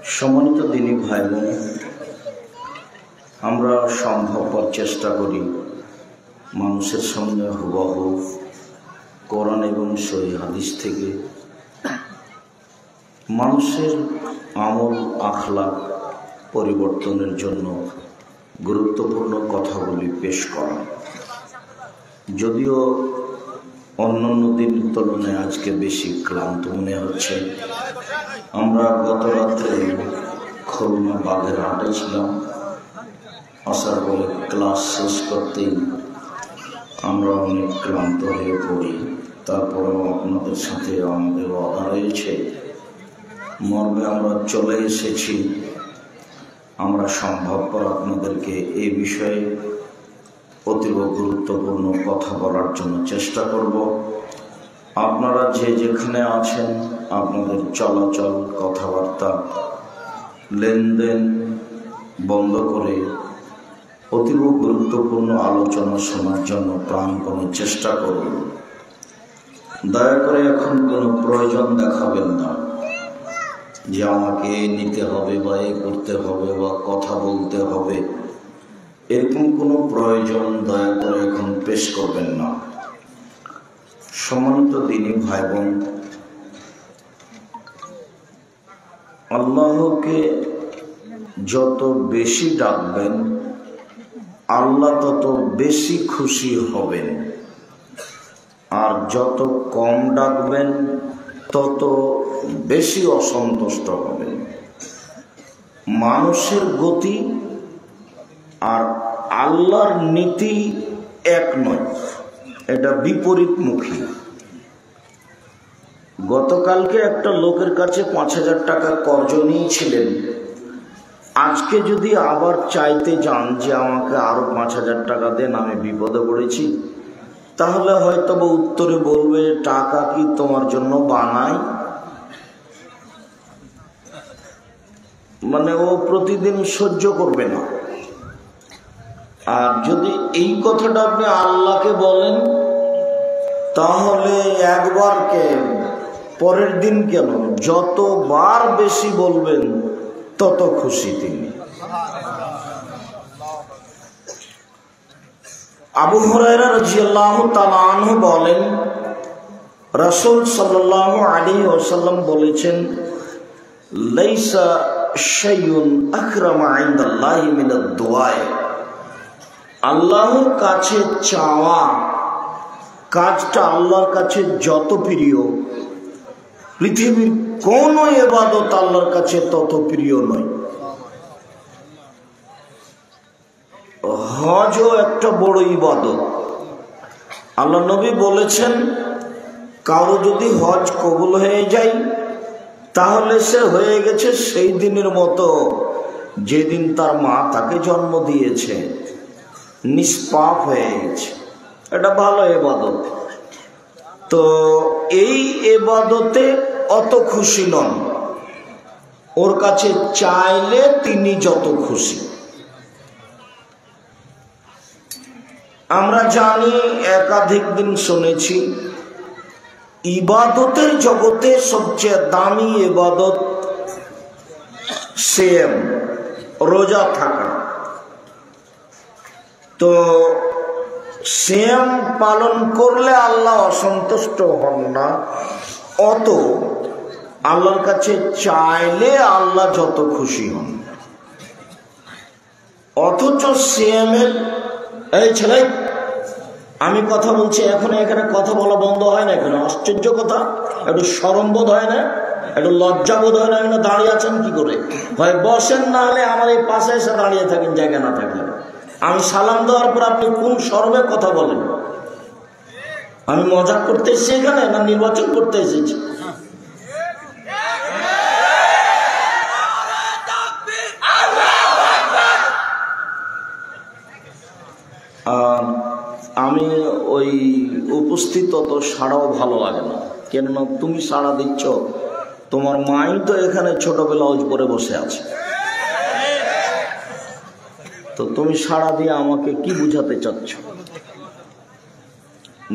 সম্মানিত দিনী ভাই বোন, আমরা সম্ভবপর চেষ্টা করি মানুষের সামনে হুবহু কোরআন এবং সহিহ হাদিস থেকে মানুষের আমল আখলাক পরিবর্তনের জন্য গুরুত্বপূর্ণ কথাগুলি পেশ করা। যদিও অন্যান্য দিনের তুলনায় আজকে বেশি ক্লান্ত মনে হচ্ছে। আমরা গত রাত্রে খুলনা বাগের হাটে ছিলাম। আসার পরে ক্লাস শেষ করতেই আমরা অনেক ক্লান্ত হয়ে পড়ি। তারপরেও আপনাদের সাথে আমাদের ওয়াদা রয়েছে, মর্মে আমরা চলে এসেছি। আমরা সম্ভবপর আপনাদেরকে এই বিষয়ে অতীব গুরুত্বপূর্ণ কথা বলার জন্য চেষ্টা করব। আপনারা যে যেখানে আছেন আপনাদের চলাচল, কথাবার্তা, লেনদেন বন্ধ করে অতীব গুরুত্বপূর্ণ আলোচনা শোনার জন্য প্রাণপণে চেষ্টা করুন। দয়া করে এখন কোনো প্রয়োজন দেখাবেন না যে আমাকে নিতে হবে বা এ করতে হবে বা কথা বলতে হবে। এরকম কোনো প্রয়োজন দয়া করে এখন পেশ করবেন না। সম্মানিত দিনী ভাই বোন, আল্লাহকে যত বেশি ডাকবেন আল্লাহ তত বেশি খুশি হবেন, আর যত কম ডাকবেন তত বেশি অসন্তুষ্ট হবেন। মানুষের গতি আর আল্লাহর নীতি এক নয়, এটা বিপরীতমুখী। গতকালকে একটা লোকের কাছে 5,000 টাকা কর্জ নিয়েছিলেন। আজকে যদি আবার চাইতে যান যে আমাকে আরো 5,000 টাকা দেন, আমি বিপদে পড়েছি, তাহলে হয়তো উত্তরে বলবে, টাকা কি তোমার জন্য বানাই? মানে ও প্রতিদিন সহ্য করবে না। আর যদি এই কথাটা আপনি আল্লাহকে বলেন, তাহলে একবার কেন, পরের দিন কেন, যতবার বেশি বলবেন তত খুশি তিনি। আবু হুরায়রা রাদিয়াল্লাহু তাআলা আনহু বলেন, রাসূল সাল্লাল্লাহু আলাইহি ওয়াসাল্লাম বলেছেন, লাইসা শাইউন আকরামা ইনদাল্লাহি মিনাদ দুআ। আল্লাহর কাছে চাওয়া কাজটা আল্লাহর কাছে যত প্রিয়, পৃথিবীর কোন ইবাদত আল্লাহর কাছে তত প্রিয় নয়। হজও একটা বড় ইবাদত। আল্লাহ নবী বলেছেন, কারো যদি হজ কবুল হয়ে যায় তাহলে সে হয়ে গেছে সেই দিনের মতো যেদিন তার মা তাকে জন্ম দিয়েছে, নিষ্পাপ হয়ে গেছে। এটা ভালো ইবাদত। তো এই ইবাদতে অত খুশি নন, ওর কাছে চাইলে তিনি যত খুশি। আমরা জানি, একাধিক দিন শুনেছি, ইবাদতের জগতে সবচেয়ে দামি ইবাদত সিয়াম, রোজা থাকা। তো সিয়াম পালন করলে আল্লাহ অসন্তুষ্ট হন না, অত আল্লাহর কাছে চাইলে আল্লাহ যত খুশি হন। অথচ সিয়ামের, এই ছেলে আমি কথা বলছি, এখন এখানে কথা বলা বন্ধ হয় না কেন? আশ্চর্য কথা। একটু শরম বোধ হয় না? একটু লজ্জা বোধ হয় না? এখানে দাঁড়িয়ে আছেন কি করে? হয় বসেন, না হলে আমার এই পাশে এসে দাঁড়িয়ে থাকেন জায়গা না থাকলে। আমি সালাম দেওয়ার পর আপনি কোন শরমে কথা বলেন? আমি মজা করতে এসেছি এখানে, না নির্বাচন করতে এসেছি? আমি ওই উপস্থিত অত সাড়াও ভালো লাগে না, কেননা তুমি সাড়া দিচ্ছ, তোমার মাই তো এখানে ছোট ব্লাউজ পরে বসে আছে, তো তুমি সাড়া দিয়ে আমাকে কি বুঝাতে চাচ্ছ?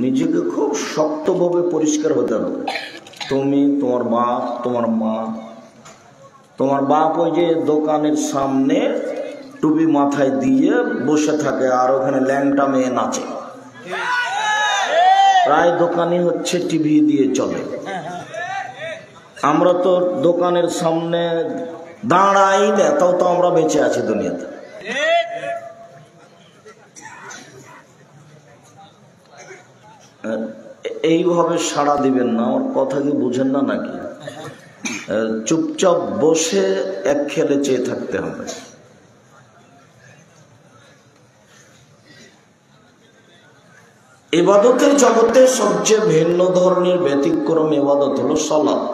নিজেকে খুব শক্তভাবে পরিষ্কার হতে হবে। তুমি, তোমার বাপ, তোমার মা, তোমার বাপ ওই যে দোকানের সামনে টুপি মাথায় দিয়ে বসে থাকে আর ওখানে ল্যাংটা মেয়ে নাচে, প্রায় দোকানই হচ্ছে টিভি দিয়ে চলে। আমরা তো দোকানের সামনে দাঁড়াই না, তাও তো আমরা বেঁচে আছি দুনিয়াতে। এইভাবে সাড়া দিবেন না, আমার কথা কি বুঝেন না নাকি? চুপচাপ বসে এক খেলে চেয়ে থাকতে হবে। ইবাদতের জগতে সবচেয়ে ভিন্ন ধরনের ব্যতিক্রম ইবাদত হলো সালাত।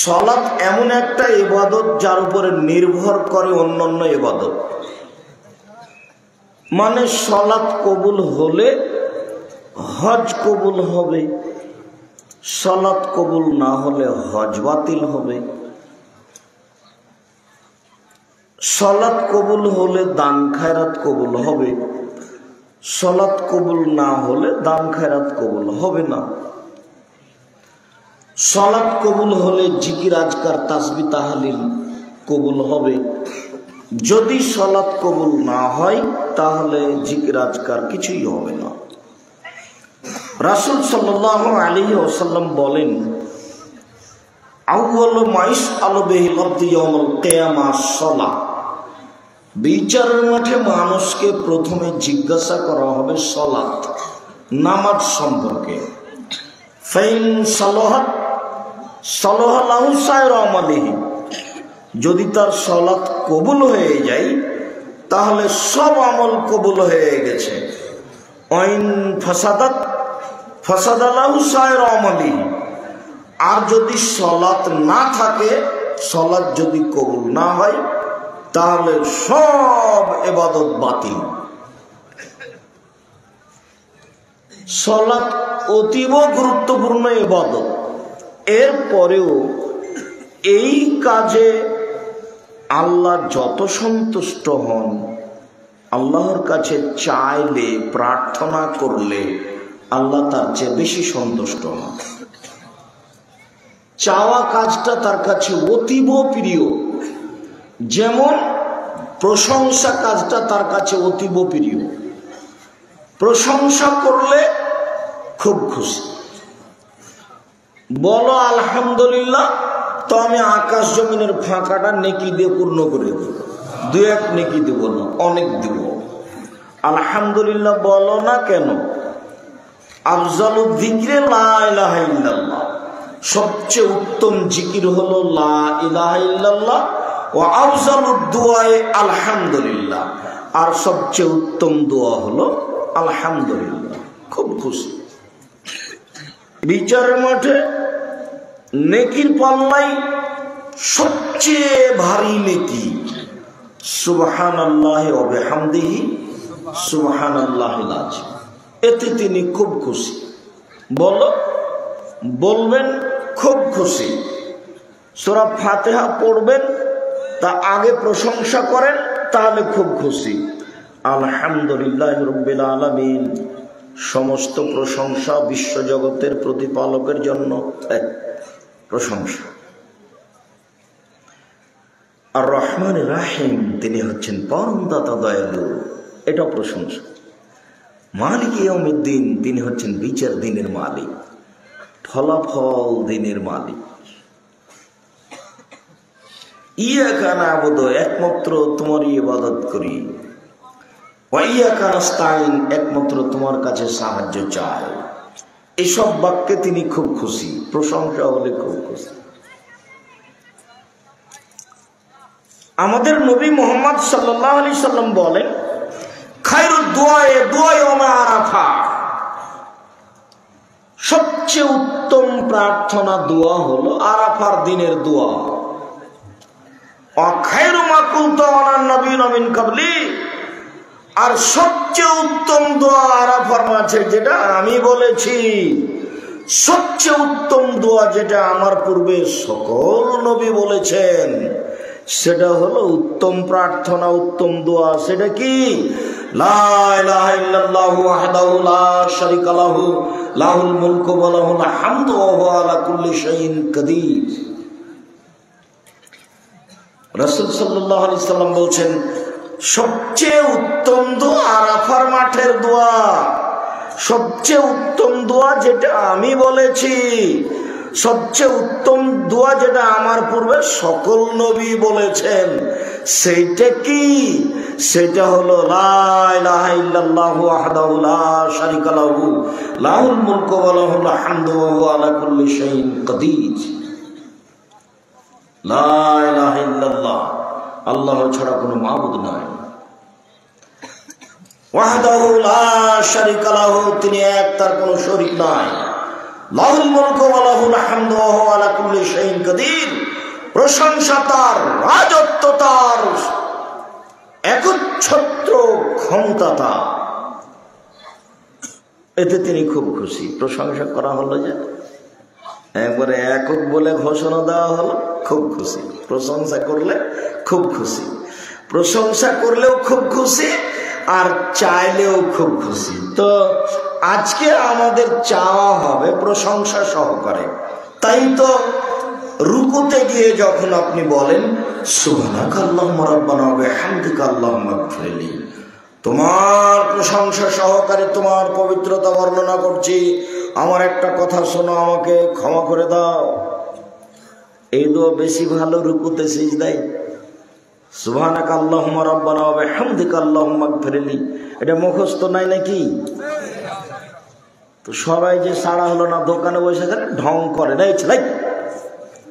সালাত এমন একটা ইবাদত যার উপরে নির্ভর করে অন্যান্য ইবাদত। মানে সালাত কবুল হলে হজ কবুল হবে, সালাত কবুল না হলে হজ বাতিল হবে। সালাত কবুল হলে দান খায়রাত কবুল হবে, সালাত কবুল না হলে দান খায়রাত কবুল হবে না। সালাত কবুল হলে জিকির আজকার তাসবিহ তাহলিল কবুল হবে, যদি সালাত কবুল না হয় তাহলে জিকির আজকার কিছুই হবে না। রাসূল সাল্লাল্লাহু আলাইহি ওয়াসাল্লাম বলেন, আউয়ালু মা ইসআলু বিহিল আবদু ইয়াউমাল কিয়ামাহ সালাহ। বিচারের মাঠে মানুষকে প্রথমে জিজ্ঞাসা করা হবে সালাত, নামাজ সম্পর্কে। ফাইন সালাহাত সালাহা লাহু সাইরু আমালিহি, যদি তার সালাত কবুল হয়ে যায় তাহলে সব আমল কবুল হয়ে গেছে। ওয়াইন ফাসাদাত ফাসাদা লাহু সাইরু আমালিহি, আর যদি সালাত না থাকে, সালাত যদি কবুল না হয় তাহলে সব ইবাদত বাতিল। সালাত অতীব গুরুত্বপূর্ণ ইবাদত। এরপরেও এই কাজে আল্লাহ যত সন্তুষ্ট হন, আল্লাহর কাছে চাইলে প্রার্থনা করলে আল্লাহ তার চেয়ে বেশি সন্তুষ্ট হন। চাওয়া কাজটা তার কাছে অতীব প্রিয়, যেমন প্রশংসা কাজটা তার কাছে অতীব প্রিয়। প্রশংসা করলে খুব খুশি। বলো আলহামদুলিল্লাহ, তো আমি আকাশ জমিনের ফাঁকাটা নেকি দিয়ে পূর্ণ করে দেব। দু এক নেকি দেব না, অনেক দেব। আলহামদুলিল্লাহ বলো না কেন? আফজালু যিকরি লা ইলাহা ইল্লাল্লাহ, সবচেয়ে উত্তম জিকির হলো লা ইলাহা ইল্লাল্লাহ। ওয়া আফজালু দুআয়ে আলহামদুলিল্লাহ, আর সবচেয়ে উত্তম দোয়া হলো আলহামদুলিল্লাহ। খুব খুশি। বিচারের মাঠে নেকির পাল্লাই সবচেয়ে ভারী নেকি সুবহানাল্লাহি ওয়া বিহামদিহি সুবহানাল্লাহিল আযীম, এতে তিনি খুব খুশি। বলবেন খুব খুশি। সূরা ফাতিহা পড়বেন, তা আগে প্রশংসা করেন, তাহলে খুব খুশি। আলহামদুলিল্লাহি রাব্বিল আলামিন, সমস্ত প্রশংসা বিশ্বজগতের প্রতিপালকের জন্য প্রশংসা। আর রহমান রাহিম, তিনি হচ্ছেন পরম দাতা দয়ালু, এটা প্রশংসা। মালিক ইয়াউমিদ্দিন, তিনি হচ্ছেন বিচার দিনের মালিক, ফলাফল দিনের মালিক। ইয়াকা না'বুদু, একমাত্র তোমারই ইবাদত করি। ওয়া ইয়াকা নাস্তাইন, একমাত্র তোমার কাছে সাহায্য চাই। এসব বাক্যে তিনি খুব খুশি, প্রশংসা হলে খুব খুশি। আমাদের নবী মুহাম্মদ সাল্লাল্লাহু আলাইহি সাল্লাম বলেন, খায়রুদ দুআয়ে দুআয়ে আরাফা, সবচেয়ে উত্তম প্রার্থনা দোয়া হলো আরাফার দিনের দোয়া। খায়রু মা কুনতু আলা নবিয়্যিনা মিন ক্বাবলি, আর সবচেয়ে উত্তম দোয়া আরাফার মাঝে যেটা আমি বলেছি, সবচেয়ে উত্তম দোয়া যেটা আমার পূর্বে সকল নবী বলেছেন, সেটা হলো উত্তম প্রার্থনা, উত্তম দোয়া। সেটা কি? লা ইলাহা ইল্লাল্লাহু ওয়াহদাহু লা শারীকা লাহু লাহুল মুলকু ওয়া লাহুল হামদু ওয়া হুয়া আলা কুল্লি শাইইন কাদির। রাসূল সাল্লাল্লাহু আলাইহি সাল্লাম বলছেন, সবচেয়ে উত্তম দোয়া আরাফার মাঠের দোয়া। সবচেয়ে উত্তম দোয়া যেটা আমি বলেছি, সবচেয়ে উত্তম দোয়া যেটা আমার পূর্বে সকল নবী বলেছেন, সেইটা কি? সেটা হলো লা ইলাহা ইল্লাল্লাহু ওয়াহদাহু লা শারীকা লাহু লাহুল মুলকু ওয়া লাহুল হামদু ওয়া হুয়া আলা কুল্লি শাইইন কাদির। লা ইলাহা ইল্লাল্লাহ, আল্লাহ ছাড়া কোনো মাবুদ নাই। ওয়াহদাহু লা শারীকা লাহু, তিনি এক, তার কোনো শরীক নাই। লাহুল মুলকু ওয়া লাহুল হামদু ওয়া হুয়া আলা কুল্লি শাইইন কাদির, প্রশংসা তার, রাজত্ব তার, একচ্ছত্র ক্ষমতা তার। এতে তিনি খুব খুশি। প্রশংসা করা হলো যে একবারে একক বলে ঘোষণা দেওয়া হলো, খুব খুশি। প্রশংসা করলে খুব খুশি, প্রশংসা করলেও খুব খুশি, আর চাইলেও খুব খুশি। তো আজকে আমাদের চাওয়া হবে প্রশংসা সহকারে। তাই তো রুকুতে গিয়ে যখন আপনি বলেন সুবহানাকা আল্লাহুম্মা রাব্বানা ওয়া বিহামদিকা আল্লাহুম্মা ইগফিরলি, তোমার প্রশংসা সহকারে তোমার পবিত্রতা বর্ণনা করছি, আমার একটা কথা শোনো, আমাকে ক্ষমা করে দাও। এই দোয়া বেশি ভালো রুকুতে সিজদায়। সুবহানাকা আল্লাহুম্মা রাব্বানা ওয়া বিহামদিকা আল্লাহুম্মা ইগফিরলি, এটা মুখস্থ নাই নাকি? তো সবাই যে সাড়া হলো না, দোকানে বসে গেলে ঢং করে না, এই ছেলে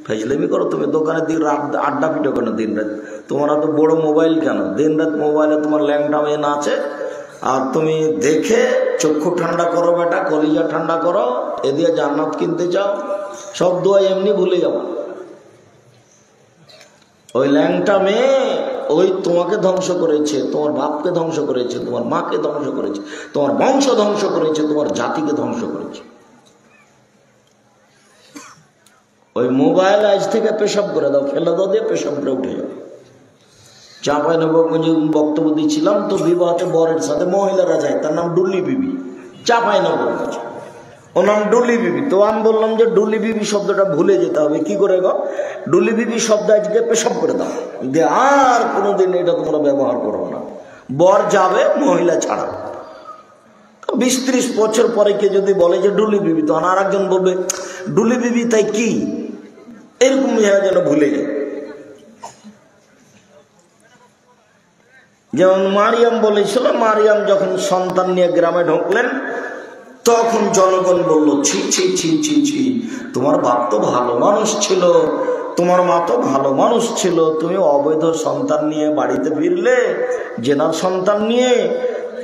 ফেজলেমি করো তুমি, দোকানের দিন আড্ডা পিটো কেন দিন রাত? তোমার তো বড় মোবাইল কেন? দিন রাত মোবাইলে তোমার ল্যাংটা মেয়ে নাচে, আর তুমি দেখে চক্ষু ঠান্ডা করো বেটা, কলিজা ঠান্ডা করো, এ দিয়ে জান্নাত কিনতে যাও। সব দোয়া এমনি ভুলে যাও। ওই ল্যাংটা মেয়ে ওই তোমাকে ধ্বংস করেছে, তোমার বাপকে ধ্বংস করেছে, তোমার মাকে ধ্বংস করেছে, তোমার বংশ ধ্বংস করেছে, তোমার জাতিকে ধ্বংস করেছে। ওই মোবাইল আজ থেকে পেশাব করে দাও, ফেলে দাও, দিয়ে পেশাব করে উঠে যাও। চাঁপাইনবাবগঞ্জে বক্তব্য দিচ্ছিলাম, তো বিবাহতে বরের সাথে মহিলারা যায়, তার নাম ডুলি বিবি। চাঁপাইনবাবগঞ্জ, ওর নাম ডুলি বিবি। তো আমি বললাম যে ডুলি বিবি শব্দটা ভুলে যেতে হবে। কি করে গো? ডুলি বিবি শব্দ আজকে পেশাব করে দাও, দিয়ে আর কোনোদিন এটা তোমরা ব্যবহার করো না। বর যাবে মহিলা ছাড়া। 20-30 বছর পরে কে যদি বলে যে ডুলি বিবি, তখন আর একজন বলবে ডুলি বিবি তাই কি, এরকম যেন ভুলে যায়। যেমন মারিয়াম বলেছিল, মারিয়াম যখন সন্তান নিয়ে গ্রামে ঢুকলেন, তখন জনগণ বলল ছি ছি ছি ছি ছি, তোমার বাপ তো ভালো মানুষ ছিল, তোমার মা তো ভালো মানুষ ছিল, তুমি অবৈধ সন্তান নিয়ে বাড়িতে ফিরলে, জেনার সন্তান নিয়ে।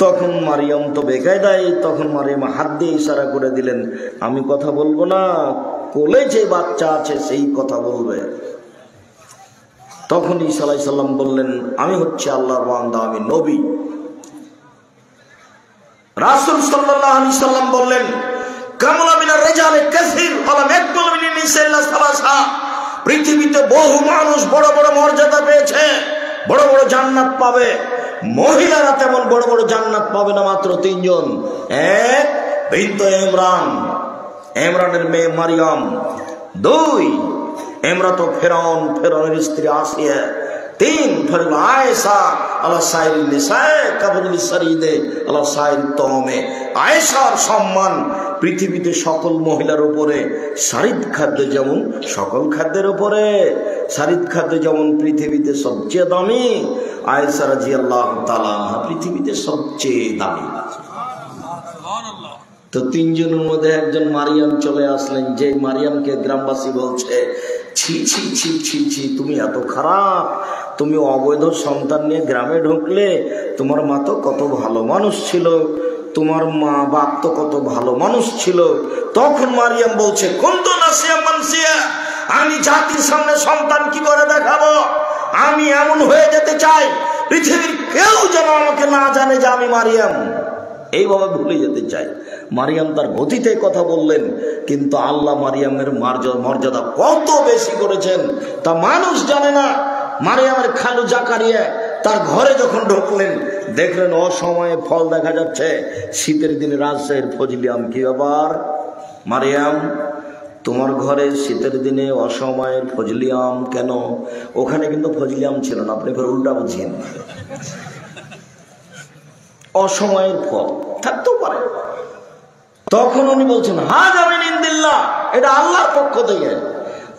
তখন মারিয়াম তো বেকায়দায়, তখন মারিয়াম হাত দিয়ে ইশারা করে দিলেন, আমি কথা বলবো না, কোলে যে বাচ্চা আছে সেই কথা বলবে। তখন ঈসা আলাইহিস সালাম বললেন, আমি হচ্ছে আল্লাহর বান্দা, আমি নবী। রাসূল সাল্লাল্লাহু আলাইহি সাল্লাম বললেন, কামলা মিনার রিজালে কাসীর ওয়া লাম ইয়াকমুল মিনান নিসা ইল্লা সালাসা, পৃথিবীতে বহু মানুষ বড় বড় মর্যাদা পেয়েছে, বড় বড় জান্নাত পাবে, মহিলারা তেমন বড় বড় জান্নাত পাবে না, মাত্র 3 জন। এক, বিনতে ইমরান, ইমরানের মেয়ে মারিয়াম। 2, ইমরাত ফেরাউনের স্ত্রী আসিয়া। 3, ফরিল আয়েশা আলা সাইরিন নিসায়ে কাবুল সারিদে আলা সাইর তমে। আয়েশার সম্মান পৃথিবীতে সকল মহিলার উপরে, সারিদ খাদ্য যেমন সকল খাদ্যের উপরে, সারিদ খাদ্য যেমন পৃথিবীতে সবচেয়ে দামি, আয়েশা রাদিয়াল্লাহু তাআলা পৃথিবীতে সবচেয়ে দামি। তো 3 জনের মধ্যে একজন মারিয়াম চলে আসলেন, যে মারিয়ামকে গ্রামবাসী বলছে ছি ছি ছি ছি ছি, তুমি এত খারাপ, তুমি অবৈধ সন্তান নিয়ে গ্রামে ঢুকলে, তোমার মা তো কত ভালো মানুষ ছিল, তোমার মা বাপ তো কত ভালো মানুষ ছিল। তখন মারিয়াম বলছে, কুনতু নাসিয়া মানসিয়া, আমি জাতির সামনে সন্তান কি করে দেখাবো, আমি এমন হয়ে যেতে চাই পৃথিবীর কেউ যেন আমাকে না জানে যে আমি মারিয়াম, এইভাবে ভুলে যেতে চাই। মারিয়াম তার গতিতে কথা বললেন, কিন্তু আল্লাহ মারিয়ামের মর্যাদা কত বেশি করেছেন তা মানুষ জানে না। মারিয়ামের খালু জাকারিয়া তার ঘরে যখন ঢুকলেন, দেখলেন অসময়ে ফল দেখা যাচ্ছে। শীতের দিনে রাজশাহীর ফজলি আম। কি ব্যাপার মারিয়াম, তোমার ঘরে শীতের দিনে অসময়ের ফজলি আম কেন? ওখানে কিন্তু ফজলি আম ছিল না, আপনি ফের উল্টা বুঝিয়েন। অসময়ের ফল থাকতেও পারে। তখন উনি বলছেন হাযা মিন ইনদিল্লাহ, এটা আল্লাহর পক্ষ থেকে।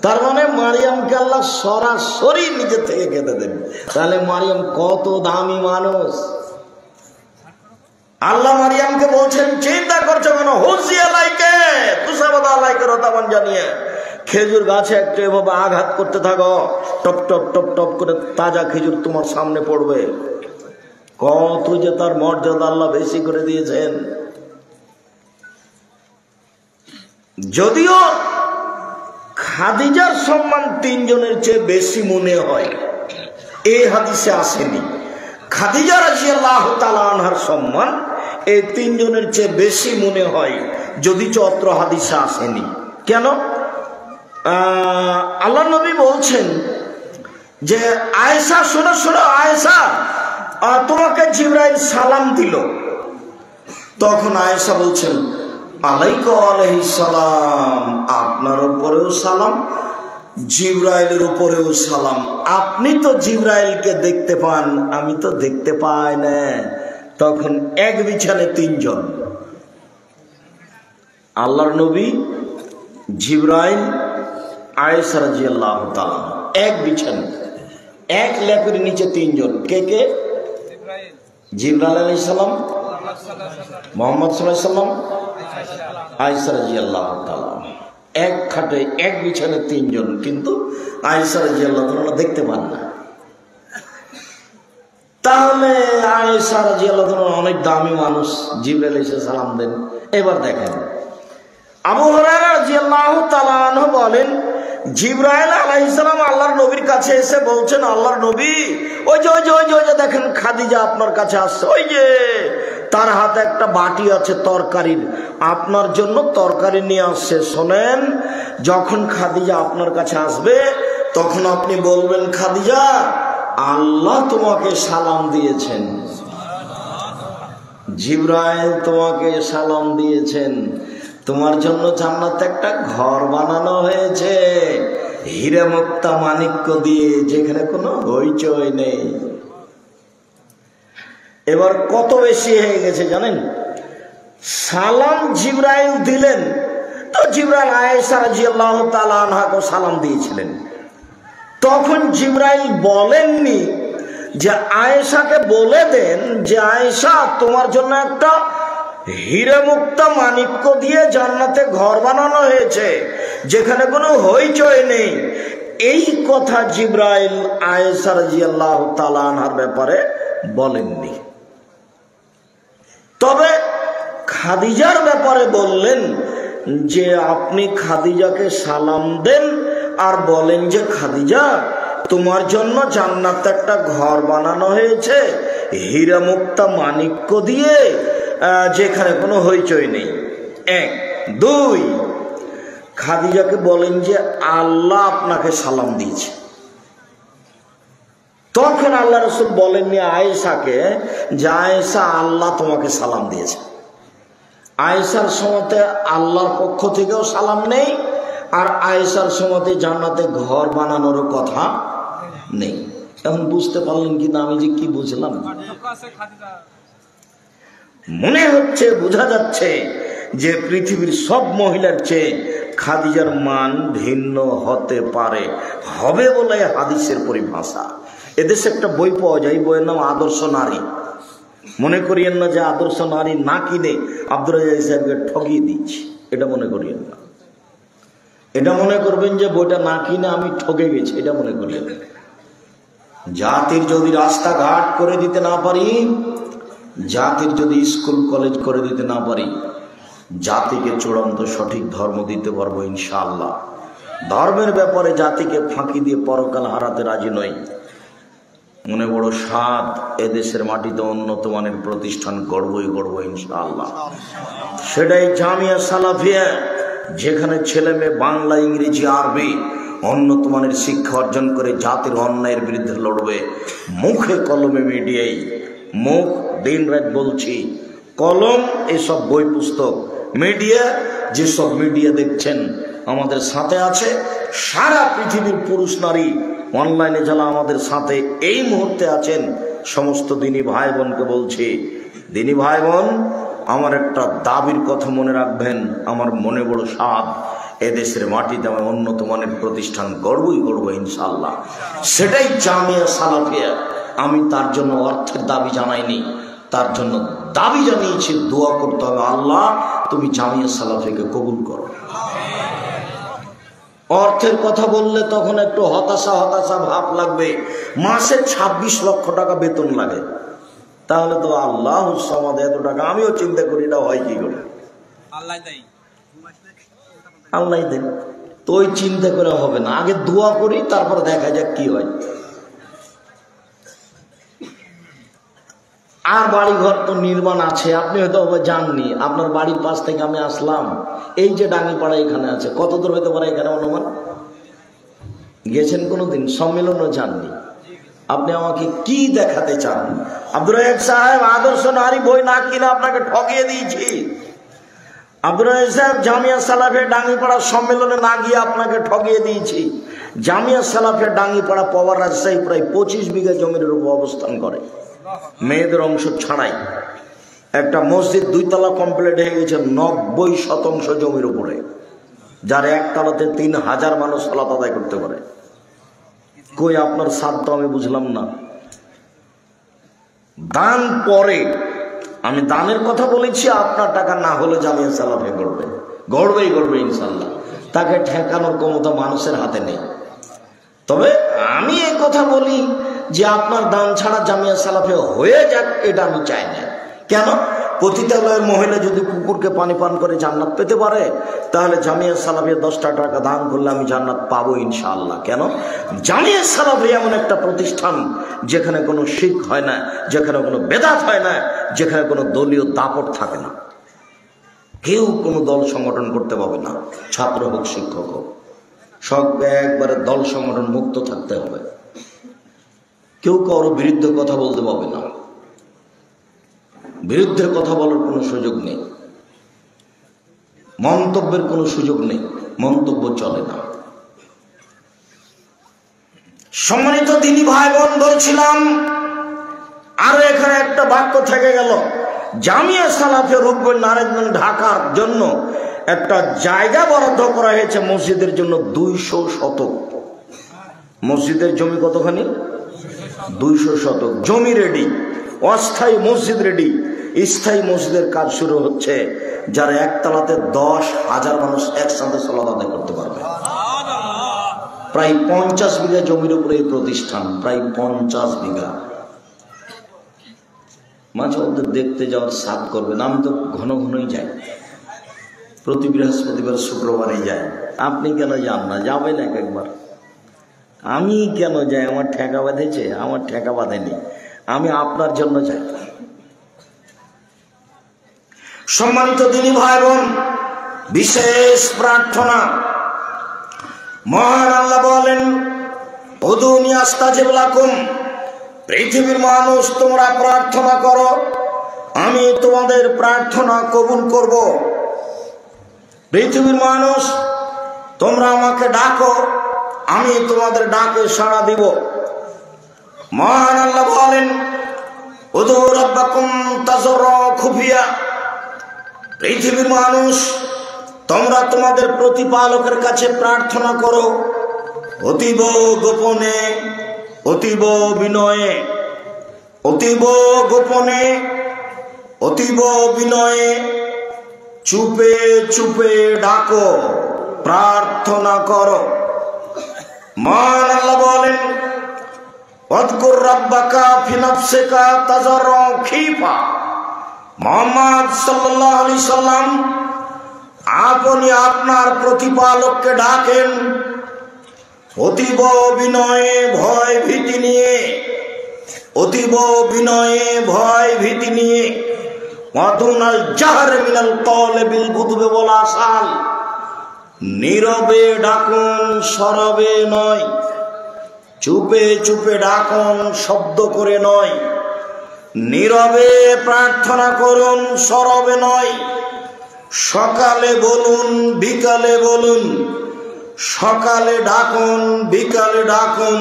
তার মানে মারিয়ামকে আল্লাহ সরাসরি নিজে থেকে খেতে দেন। তাহলে মারিয়াম কত দামি মানুষ। আল্লাহ মারিয়ামকে বলছেন চিন্তা করছো কেন, হুসিয়া লাইকে তুসাবাদা লাইকে রতাবান জানিয়ে খেজুর গাছে একটু এভাবে আঘাত করতে থাকো, টপ টপ টপ টপ করে তাজা খেজুর তোমার সামনে পড়বে। কত যে তার মর্যাদা আল্লাহ বেশি করে দিয়েছেন। যদিও খাদিজার সম্মান তিনজনের চেয়ে বেশি মনে হয়, এই হাদিসে আসেনি। খাদিজা রাদিয়াল্লাহু তাআলা আনহার সম্মান এই তিনজনের চেয়ে বেশি মনে হয়, যদি চত্র হাদিসে আসেনি। কেন? আল্লাহ নবী বলছেন যে আয়েশা, শোনো শোনো আয়েশা, তোমাকে জিবরাইল সালাম দিল। তখন আয়েশা বলছেন আলাইকা আলাইহিস সালাম, আপনার উপরেও সালাম, জিবরাইলের উপরেও সালাম। আপনি তো জিবরাইলকে দেখতে পান, আমি তো দেখতে পাই না। তখন এক বিছানে তিনজন, আল্লাহর নবী, জিবরাইল, আয়েশা রাদিয়াল্লাহু তাআলা, এক বিছানে, এক লেপের নিচে তিনজন। কে কে? জিবরাইল আলাইহিস সালাম, মুহাম্মদ সাল্লাল্লাহু আলাইহি সাল্লাম, আয়েশা রাদিয়াল্লাহু তাআলা। এক খাটে এক বিছানে তিনজন, কিন্তু আয়েশা রাদিয়াল্লাহু তাআলা দেখতে পান না। তাহলে আয়েশা রাদিয়াল্লাহু তাআলা অনেক দামি মানুষ, জিবরাইল এসে সালাম দেন। এবার দেখেন আবু হুরায়রা রাদিয়াল্লাহু তাআলা আনহু বলেন জিবরাইল আলাইহিস সালাম আল্লাহর নবীর কাছে এসে বলছেন, আল্লাহর নবী ওই যে ওই যে ওই যে ওই যে দেখেন খাদিজা আপনার কাছে আসছে, ওই যে তার হাতে একটা বাটি আছে তরকারির, আপনার জন্য তরকারি নিয়ে আসছে। শোনেন, যখন খাদিজা আপনার কাছে আসবে তখন আপনি বলবেন খাদিজা আল্লাহ তোমাকে সালাম দিয়েছেন, জিবরাইল তোমাকে সালাম দিয়েছেন, তোমার জন্য জান্নাতে একটা ঘর বানানো হয়েছে হীরা মুক্তা মাণিক্য দিয়ে, যেখানে কোনো হইচই নেই। এবার কত বেশি হয়ে গেছে জানেন? সালাম জিবরাইল দিলেন, তো জিবরাইল আয়েশা রাদিয়াল্লাহু তাআলা আনহাকে সালাম দিয়েছিলেন। তখন জিবরাইল বলেননি যে আয়েশাকে বলে দেন যে আয়েশা তোমার জন্য একটা হীরা মুক্তা মাণিক্য দিয়ে জান্নাতে ঘর বানানো হয়েছে, যেখানে কোনো হইচই নেই। এই কথা জিবরাইল আয়েশা রাদিয়াল্লাহু তাআলা আনহার ব্যাপারে বলেননি। তবে খাদিজার ব্যাপারে বললেন যে আপনি খাদিজাকে সালাম দেন আর বলেন যে খাদিজা তোমার জন্য জান্নাতে একটা ঘর বানানো হয়েছে হীরা মুক্তা মাণিক্য দিয়ে, যেখানে কোনো হইচই নেই। এক। দুই, খাদিজাকে বলেন যে আল্লাহ আপনাকে সালাম দিয়েছে। তখন আল্লাহ রাসূল বলেননি আয়েশাকে যে আয়েশা আল্লাহ তোমাকে সালাম দিয়েছে। আয়েশার সময়তে আল্লাহর পক্ষ থেকেও সালাম নেই, আর আয়েশার সময়তে জান্নাতে ঘর বানানোর কথা নেই। এখন বুঝতে পারলেন কি না আমি যে কি বুঝলাম? মনে হচ্ছে, বোঝা যাচ্ছে যে পৃথিবীর সব মহিলার চেয়ে খাদিজার মান ভিন্ন হতে পারে, হবে বলে হাদিসের পরিভাষা। এদেশে একটা বই পাওয়া যায়, বইয়ের নাম আদর্শ নারী। মনে করিয়েন না যে আদর্শ নারী না কিনে আব্দুর রাজ্জাক সাহেবকে ঠকিয়ে দিচ্ছি, এটা মনে করিয়েন না। এটা মনে করবেন যে বইটা না কিনে আমি ঠকে গেছি, এটা মনে করিয়েন। জাতির যদি রাস্তাঘাট করে দিতে না পারি, জাতির যদি স্কুল কলেজ করে দিতে না পারি, জাতিকে চূড়ান্ত সঠিক ধর্ম দিতে পারবো ইনশাআল্লাহ। ধর্মের ব্যাপারে জাতিকে ফাঁকি দিয়ে পরকাল হারাতে রাজি নই। মনে বড় স্বাদ, এদেশের মাটিতে উন্নত মানের প্রতিষ্ঠান গড়বই গড়ব ইনশাআল্লাহ। সেটাই জামিয়া সালাফিয়া, যেখানে ছেলে মেয়ে বাংলা, ইংরেজি, আরবি উন্নত মানের শিক্ষা অর্জন করে জাতির অন্যায়ের বিরুদ্ধে লড়বে। মুখে কলমে মিডিয়াই, মুখ দিন রাত বলছি, কলম এসব বই পুস্তক, মিডিয়া যেসব মিডিয়া দেখছেন আমাদের সাথে আছে, সারা পৃথিবীর পুরুষ নারী অনলাইনে যারা আমাদের সাথে এই মুহূর্তে আছেন, সমস্ত দিনী ভাই বোনকে বলছি, দিনী ভাই বোন, আমার একটা দাবির কথা মনে রাখবেন। আমার মনে বড় সাধ, এদেশের মাটিতে আমি উন্নত মানের প্রতিষ্ঠান গড়বই গড়ব ইনশাআল্লাহ। সেটাই জামিয়া সালাফিয়া। আমি তার জন্য অর্থের দাবি জানাইনি, তার জন্য দাবি জানিয়েছি, দোয়া করতে হবে, আল্লাহ তুমি জামিয়া সালাফিয়াকে কবুল করো। অর্থের কথা বললে তখন একটু হতাশা হতাশা ভাব লাগবে। মাসে 26 লক্ষ টাকা বেতন লাগে, তাহলে তো আল্লাহ সমাদে এত টাকা, আমিও চিন্তা করি এটা হয় কি করে, আল্লাহ দেন। তো ওই চিন্তা করে হবে না, আগে দোয়া করি, তারপর দেখা যাক কি হয়। আর বাড়ি ঘর তো নির্মাণ আছে, আপনি হয়তো জাননি, আপনার বাড়ির পাশ থেকে আমি আসলাম, এই যে ডাঙ্গিপাড়া এখানে আছে, কত দূর হতে পারে এখানে অনুমান? গেছেন কোনোদিন? সম্মেলনও জাননি। আপনি আমাকে কি দেখাতে চান? আব্দুর রাজ্জাক সাহেব আদর্শ নারী বই না কিনে আপনাকে ঠকিয়ে দিয়েছি। আব্দুর রাজ্জাক সাহেব জামিয়া সালাফিয়া ডাঙ্গিপাড়া সম্মেলনে না গিয়ে আপনাকে ঠকিয়ে দিয়েছি। জামিয়া সালাফিয়া ডাঙ্গিপাড়া পাওয়ার রাজশাহী প্রায় 25 বিঘা জমির উপর অবস্থান করে, মেয়েদের অংশ ছাড়াই। একটা মসজিদ 2 তলা কমপ্লিট হয়ে গেছে 90% জমির উপরে, যার একতলাতে 3000 মানুষ সালাত আদায় করতে পারে। কই আপনার সাধ্য আমি বুঝলাম না। দান পরে, আমি দানের কথা বলেছি, আপনার টাকা না হলে জামিয়া সালাফিয়া করবে, গড়বেই গড়বে ইনশাল্লাহ। তাকে ঠেকানোর ক্ষমতা মানুষের হাতে নেই। তবে আমি এই কথা বলি যে আপনার দান ছাড়া জামিয়া সালাফিয়া হয়ে যাক, এটা আমি চাই না। কেন? পতিতালয়ের মহিলা যদি কুকুরকে পানি পান করে জান্নাত পেতে পারে, তাহলে জামিয়া সালাফিয়া 10টা টাকা দান করলে আমি জান্নাত পাবো ইনশাআল্লাহ। কেন? জামিয়া সালাফিয়া এমন একটা প্রতিষ্ঠান যেখানে কোনো শিরক হয় না, যেখানে কোনো বেদাত হয় না, যেখানে কোনো দলীয় দাপট থাকে না। কেউ কোনো দল সংগঠন করতে পাবে না, ছাত্র হোক শিক্ষক হোক, সব একবারে দল সংগঠন মুক্ত থাকতে হবে। কেউ কারোর বিরুদ্ধে কথা বলতে পারবে না, বিরুদ্ধে কথা বলার কোনো সুযোগ নেই, মন্তব্যের কোনো সুযোগ নেই, মন্তব্য চলে না। সম্মানিত দিনী ভাই বোন, বলছিলাম আরো এখানে একটা বাক্য থেকে গেল। জামিয়া সালাফিয়া রূপগঞ্জ নারায়ণগঞ্জ ঢাকার জন্য একটা জায়গা বরাদ্দ করা হয়েছে মসজিদের জন্য 200 শতক। মসজিদের জমি কতখানি? 200 শতক জমি রেডি, অস্থায়ী মসজিদ রেডি। স্থায়ী মসজিদের কাজ শুরু হচ্ছে, যারা একতলাতে 10,000 মানুষ একসাথে সালাত আদায় করতে পারবে। প্রায় 50 বিঘা জমির উপরে এই প্রতিষ্ঠান, প্রায় 50 বিঘা। মাঝে মধ্যে দেখতে যাওয়ার সাথ করবেন। আমি তো ঘন ঘনই যাই, প্রতি বৃহস্পতিবার শুক্রবারে যাই। আপনি কেন যান না? যাবেন এক একবার। আমি কেন যাই? আমার ঠেকা বাঁধেছে? আমার ঠেকা বাঁধেনি, আমি আপনার জন্য যাই। সম্মানিত দিনী ভাই বোন, বিশেষ প্রার্থনা। মহান আল্লাহ বলেন, উদুনি আস্তাজিব লাকুম, পৃথিবীর মানুষ তোমরা প্রার্থনা করো, আমি তোমাদের প্রার্থনা কবুল করব। পৃথিবীর মানুষ তোমরা আমাকে ডাকো, আমি তোমাদের ডাকে সাড়া দিব। মহান আল্লাহ বলেন, উদু রাব্বাকুম তাজাররা খুফিয়া, পৃথিবীর মানুষ তোমরা তোমাদের প্রতিপালকের কাছে প্রার্থনা করো অতীব গোপনে, অতীব বিনয়ে, অতীব গোপনে, অতীব বিনয়ে, চুপে চুপে ডাকো, প্রার্থনা করো। মহান আল্লাহ বলেন, ওয়াযকুর রাব্বাকা ফি নাফসিকা তাজাররা খিফা। মুহাম্মদ সাল্লাল্লাহু আলাইহি সাল্লাম, আপনি আপনার প্রতিপালককে ডাকেন অতীব বিনয়ে, ভয় ভীতি নিয়ে, অতীব বিনয়ে, ভয় ভীতি নিয়ে। ওয়াদুনাল জাহর মিনাল কওলি বিল গুদুবি ওয়াল আসাল, নীরবে ডাকুন, সরবে নয়। চুপে চুপে ডাকুন, শব্দ করে নয়। নীরবে প্রার্থনা করুন, সরবে নয়। সকালে বলুন বিকালে বলুন, সকালে ডাকুন বিকালে ডাকুন,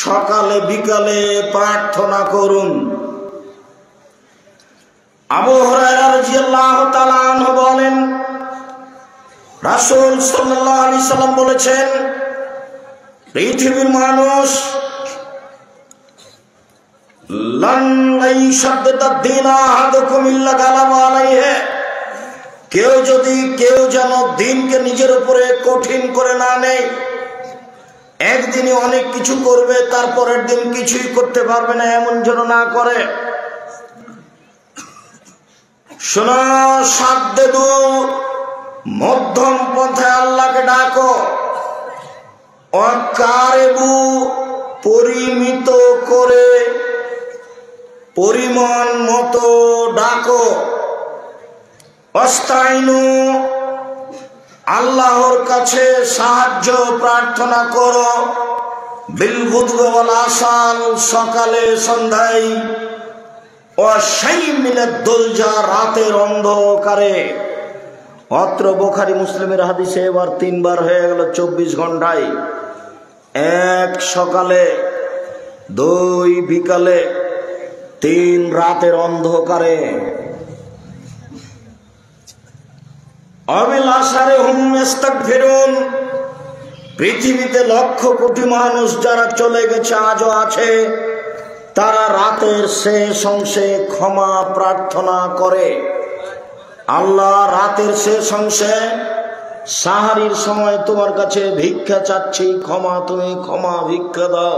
সকালে বিকালে প্রার্থনা করুন। আবু হুরায়রা রাদিয়াল্লাহু তাআলা আনহু বলেন, রাসূল সাল্লাল্লাহু আলাইহি সাল্লাম বলেছেন, পৃথিবীর মানুষ লান ইয়াশাদ্দাদ দীন আহাদুকুম ইল্লা গালাবা আলাইহি, কেউ যেন দিনকে নিজের উপরে কঠিন করে না নেয়। একদিনে অনেক কিছু করবে, তারপরের দিন কিছুই করতে পারবে না, এমন যেন না করে। শোনো, সাদ্দেদু, মধ্যম পন্থায় আল্লাহকে ডাকো। অকারেবু, পরিমিত করে পরিমাণ মতো ডাকো। অস্তাইনু, আল্লাহর কাছে সাহায্য প্রার্থনা করো। বিল গুদওয়া ওয়াল আসাল, সকালে সন্ধ্যায়। ওয়াশাইমিনাদ দুলজা, রাতের অন্ধকারে। অত্র বুখারী মুসলিমের হাদিসে এবার 3 বার হয়ে গেল 24 ঘন্টায়। 1 সকালে, 2 বিকালে, 3 রাতের অন্ধকারে। অবিলাসারে হুম ইস্তাগফিরুন, পৃথিবীতে লক্ষ কোটি মানুষ যারা চলে গেছে আজও আছে, তারা রাতের শেষ অংশে ক্ষমা প্রার্থনা করে। আল্লাহ, রাতের শেষ অংশে সাহারির সময় তোমার কাছে ভিক্ষা চাচ্ছি, ক্ষমা, তুমি ক্ষমা ভিক্ষা দাও।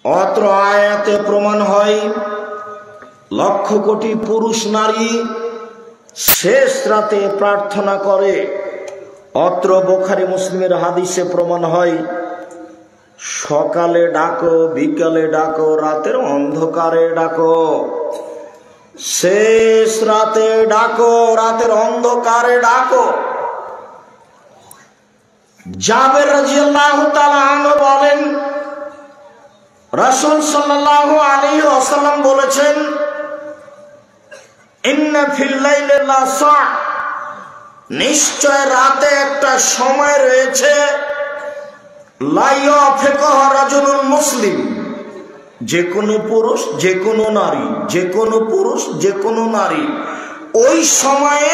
অত্র আয়াতে প্রমাণ হয় লক্ষ কোটি পুরুষ নারী শেষ রাতে প্রার্থনা করে। অত্র বুখারী মুসলিমের হাদিসে প্রমাণ হয় সকালে ডাকো বিকালে ডাকো, রাতের অন্ধকারে ডাকো। শেষ রাতে ডাকো, রাতের অন্ধকারে ডাকো। জাবের রাদিয়াল্লাহু তাআলা আনহু বলেন, রাসূল সাল্লাল্লাহু আলাইহি ওয়াসাল্লাম বলেছেন, ইন্না ফিল লাইলি লাসা, নিশ্চয় রাতে একটা সময় রয়েছে, লা ইয়াফিকুহু রাজুলুন মুসলিম, যে কোনো পুরুষ যে কোনো নারী, যে কোনো পুরুষ যে কোনো নারী ওই সময়ে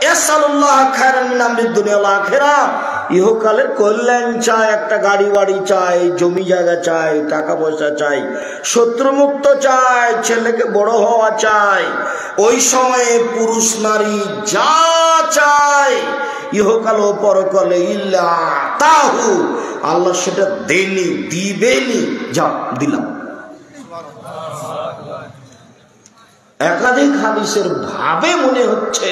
ইয়াসালুল্লাহ খায়রান মিন আমরিদ দুনিয়া ওয়াল আখিরাহ, ইহকালের কল্যাণ চায়, একটা গাড়ি বাড়ি চাই, জমি জায়গা চাই, টাকা পয়সা চাই, শত্রুমুক্ত চাই, ছেলেকে বড় হওয়া চাই। ওই সময়ে পুরুষ নারী যা চায় ইহকাল ও পরকালে, ইল্লা তাহু, আল্লাহ সেটা দেনি, দিবেনি। যা দিলাম। একাধিক হাদিসের ভাবে মনে হচ্ছে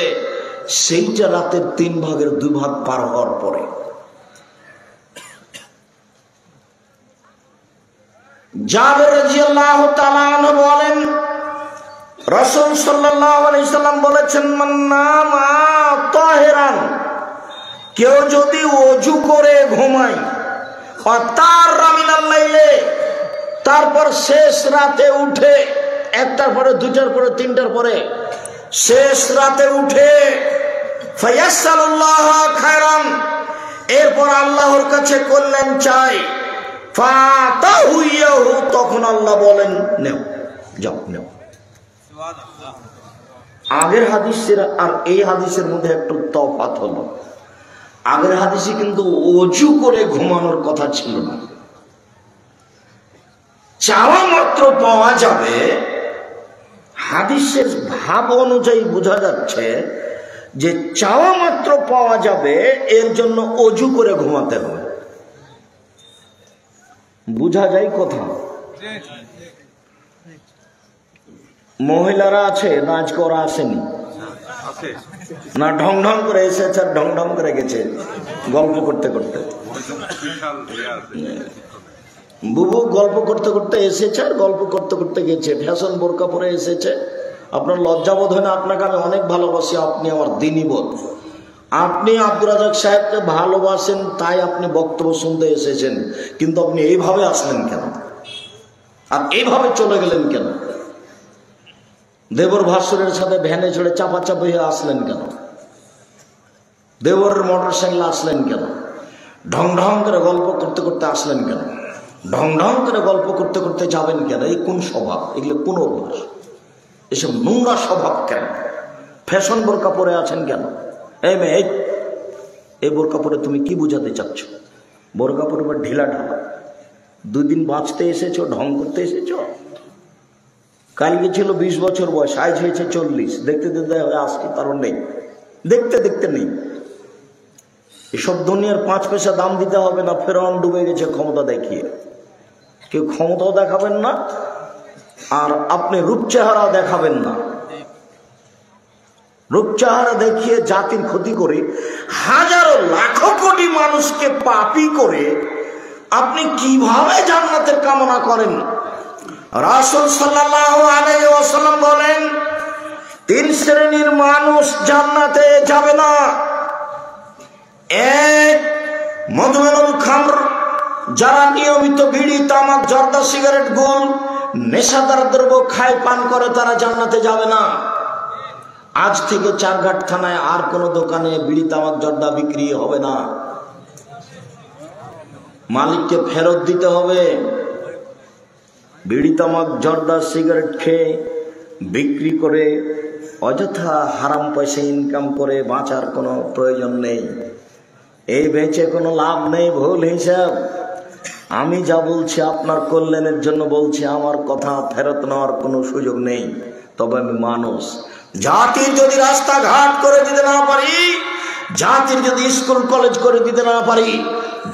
সেইটা রাতের 3 ভাগের 2 ভাগ পার হওয়ার পরে। জাবের রাদিয়াল্লাহু তাআলা আনহু বলেন, রাসূল সাল্লাল্লাহু আলাইহি সাল্লাম বলেছেন, মান নামা তাহিরান, কেউ যদি ওযু করে ঘুমায়, তার মিনাল লাইলে, তারপর শেষ রাতে উঠে, 1টার পরে 2টার পরে 3টার পরে শেষ রাতে উঠে, ফায়াসালুল্লাহ খায়রান, এরপর আল্লাহর কাছে কল্যাণ চাই, ফাতাহু ইয়াহু, তখন আল্লাহ বলেন নেও, যাও নেও। আগের হাদিসের আর এই হাদিসের মধ্যে একটু তফাৎ হলো। আগের হাদিসে কিন্তু ওযু করে ঘুমানোর কথা ছিল না, চাওয়া মাত্র পাওয়া যাবে। হাদিসের ভাব অনুযায়ী বোঝা যাচ্ছে যে চাওয়া মাত্র পাওয়া যাবে, এর জন্য ওযু করে ঘুমাতে হবে। বোঝা যায় কথা? মহিলারা আছে, নাচ করা আসেনি না, ঢং ঢং করে এসেছে আর ঢং ঢং করে গেছে গল্প করতে করতে। বুবু গল্প করতে করতে এসেছে আর গল্প করতে করতে গেছে, ফ্যাশন বোরকা পরে এসেছে। আপনার লজ্জাবোধ হয় না? আপনাকে আমি অনেক ভালোবাসি, আপনি আমার দিনী বোধ। আপনি আব্দুর রাজ্জাক সাহেবকে ভালোবাসেন, তাই আপনি বক্তব্য শুনতে এসেছেন, কিন্তু আপনি এইভাবে আসলেন কেন আর এইভাবে চলে গেলেন কেন? দেবর ভাসুরের সাথে ভ্যানে চড়ে চাপাচাপি হয়ে আসলেন কেন? দেবরের মোটর সাইকেল আসলেন কেন? ঢং ঢং করে গল্প করতে করতে আসলেন কেন? ঢং ঢং করে গল্প করতে করতে যাবেন কেন? এই কোন স্বভাব? এগুলো কোন অভ্যাস? এসব নোংরা স্বভাব কেন? ফ্যাশন বোরকা পরে আছেন কেন? এই মেয়ে, এই বোরকা পরে তুমি কি বুঝাতে চাচ্ছ? বোরকা পরে ঢিলা ঢালা, 2 দিন বাঁচতে এসেছো, ঢং করতে এসেছো। কালকে ছিল 20 বছর বয়স, আজ হয়েছে 40। দেখতে দেখতে আসছে, তারও নেই, দেখতে দেখতে নেই। এসব দুনিয়ার 5 পয়সা দাম দিতে হবে না। ফেরাউন ডুবে গেছে ক্ষমতা দেখিয়ে। কেউ ক্ষমতাও দেখাবেন না, আর আপনি রূপ চেহারা দেখাবেন না। রূপ চেহারা দেখিয়ে জাতির ক্ষতি করে, হাজারো লাখো কোটি মানুষকে পাপী করে আপনি কিভাবে জান্নাতের কামনা করেন? রাসূল সাল্লাল্লাহু আলাইহি ওয়াসাল্লাম বলেন, 3 শ্রেণীর মানুষ জান্নাতে যাবে না। 1, মদমেনুল খামর, যারা নিয়মিত বিড়ি, তামাক, জর্দা, সিগারেট, গুল, নেশাদার দ্রব্য খায়, পান করে, তারা জান্নাতে যাবে না। আজ থেকে চারঘাট থানায় আর কোন দোকানে বিড়ি, তামাক, জর্দা বিক্রি হবে না। মালিককে ফেরত দিতে হবে। বিড়ি, তামাক, জর্দা, সিগারেট খেয়ে, বিক্রি করে, অযথা হারাম পয়সা ইনকাম করে বাঁচার কোনো প্রয়োজন নেই। এই বেঁচে কোনো লাভ নেই, ভুল হিসাব। আমি যা বলছি আপনার কল্যাণের জন্য বলছি, আমার কথা ফেরত নেওয়ার কোনো সুযোগ নেই। তবে আমি মানুষ, জাতির যদি রাস্তাঘাট করে দিতে না পারি, জাতির যদি স্কুল কলেজ করে দিতে না পারি,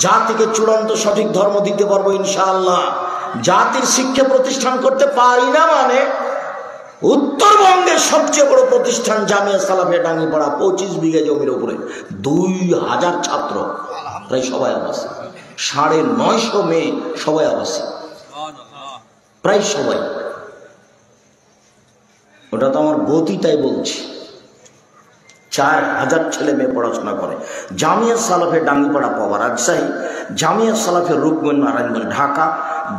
জাতিকে চূড়ান্ত সঠিক ধর্ম দিতে পারবো ইনশাআল্লাহ। জাতির শিক্ষা প্রতিষ্ঠান করতে পারি না মানে, উত্তরবঙ্গের সবচেয়ে বড় প্রতিষ্ঠান জামিয়া সালাফিয়া ডাঙ্গিপাড়া, 25 বিঘা জমির উপরে 2000 ছাত্র, প্রায় সবাই আবাসী। 950 মেয়ে, সবাই আবাসী, প্রায় সবাই। ওটা তো আমার গতিটাই বলছি। 4000 ছেলে মেয়ে পড়াশোনা করে। জামিয়া সালাফে ডাঙ্গিপাড়া পাওয়া রাজশাহী, জামিয়া সালাফে রূপগঞ্জ নারায়ণগঞ্জ ঢাকা,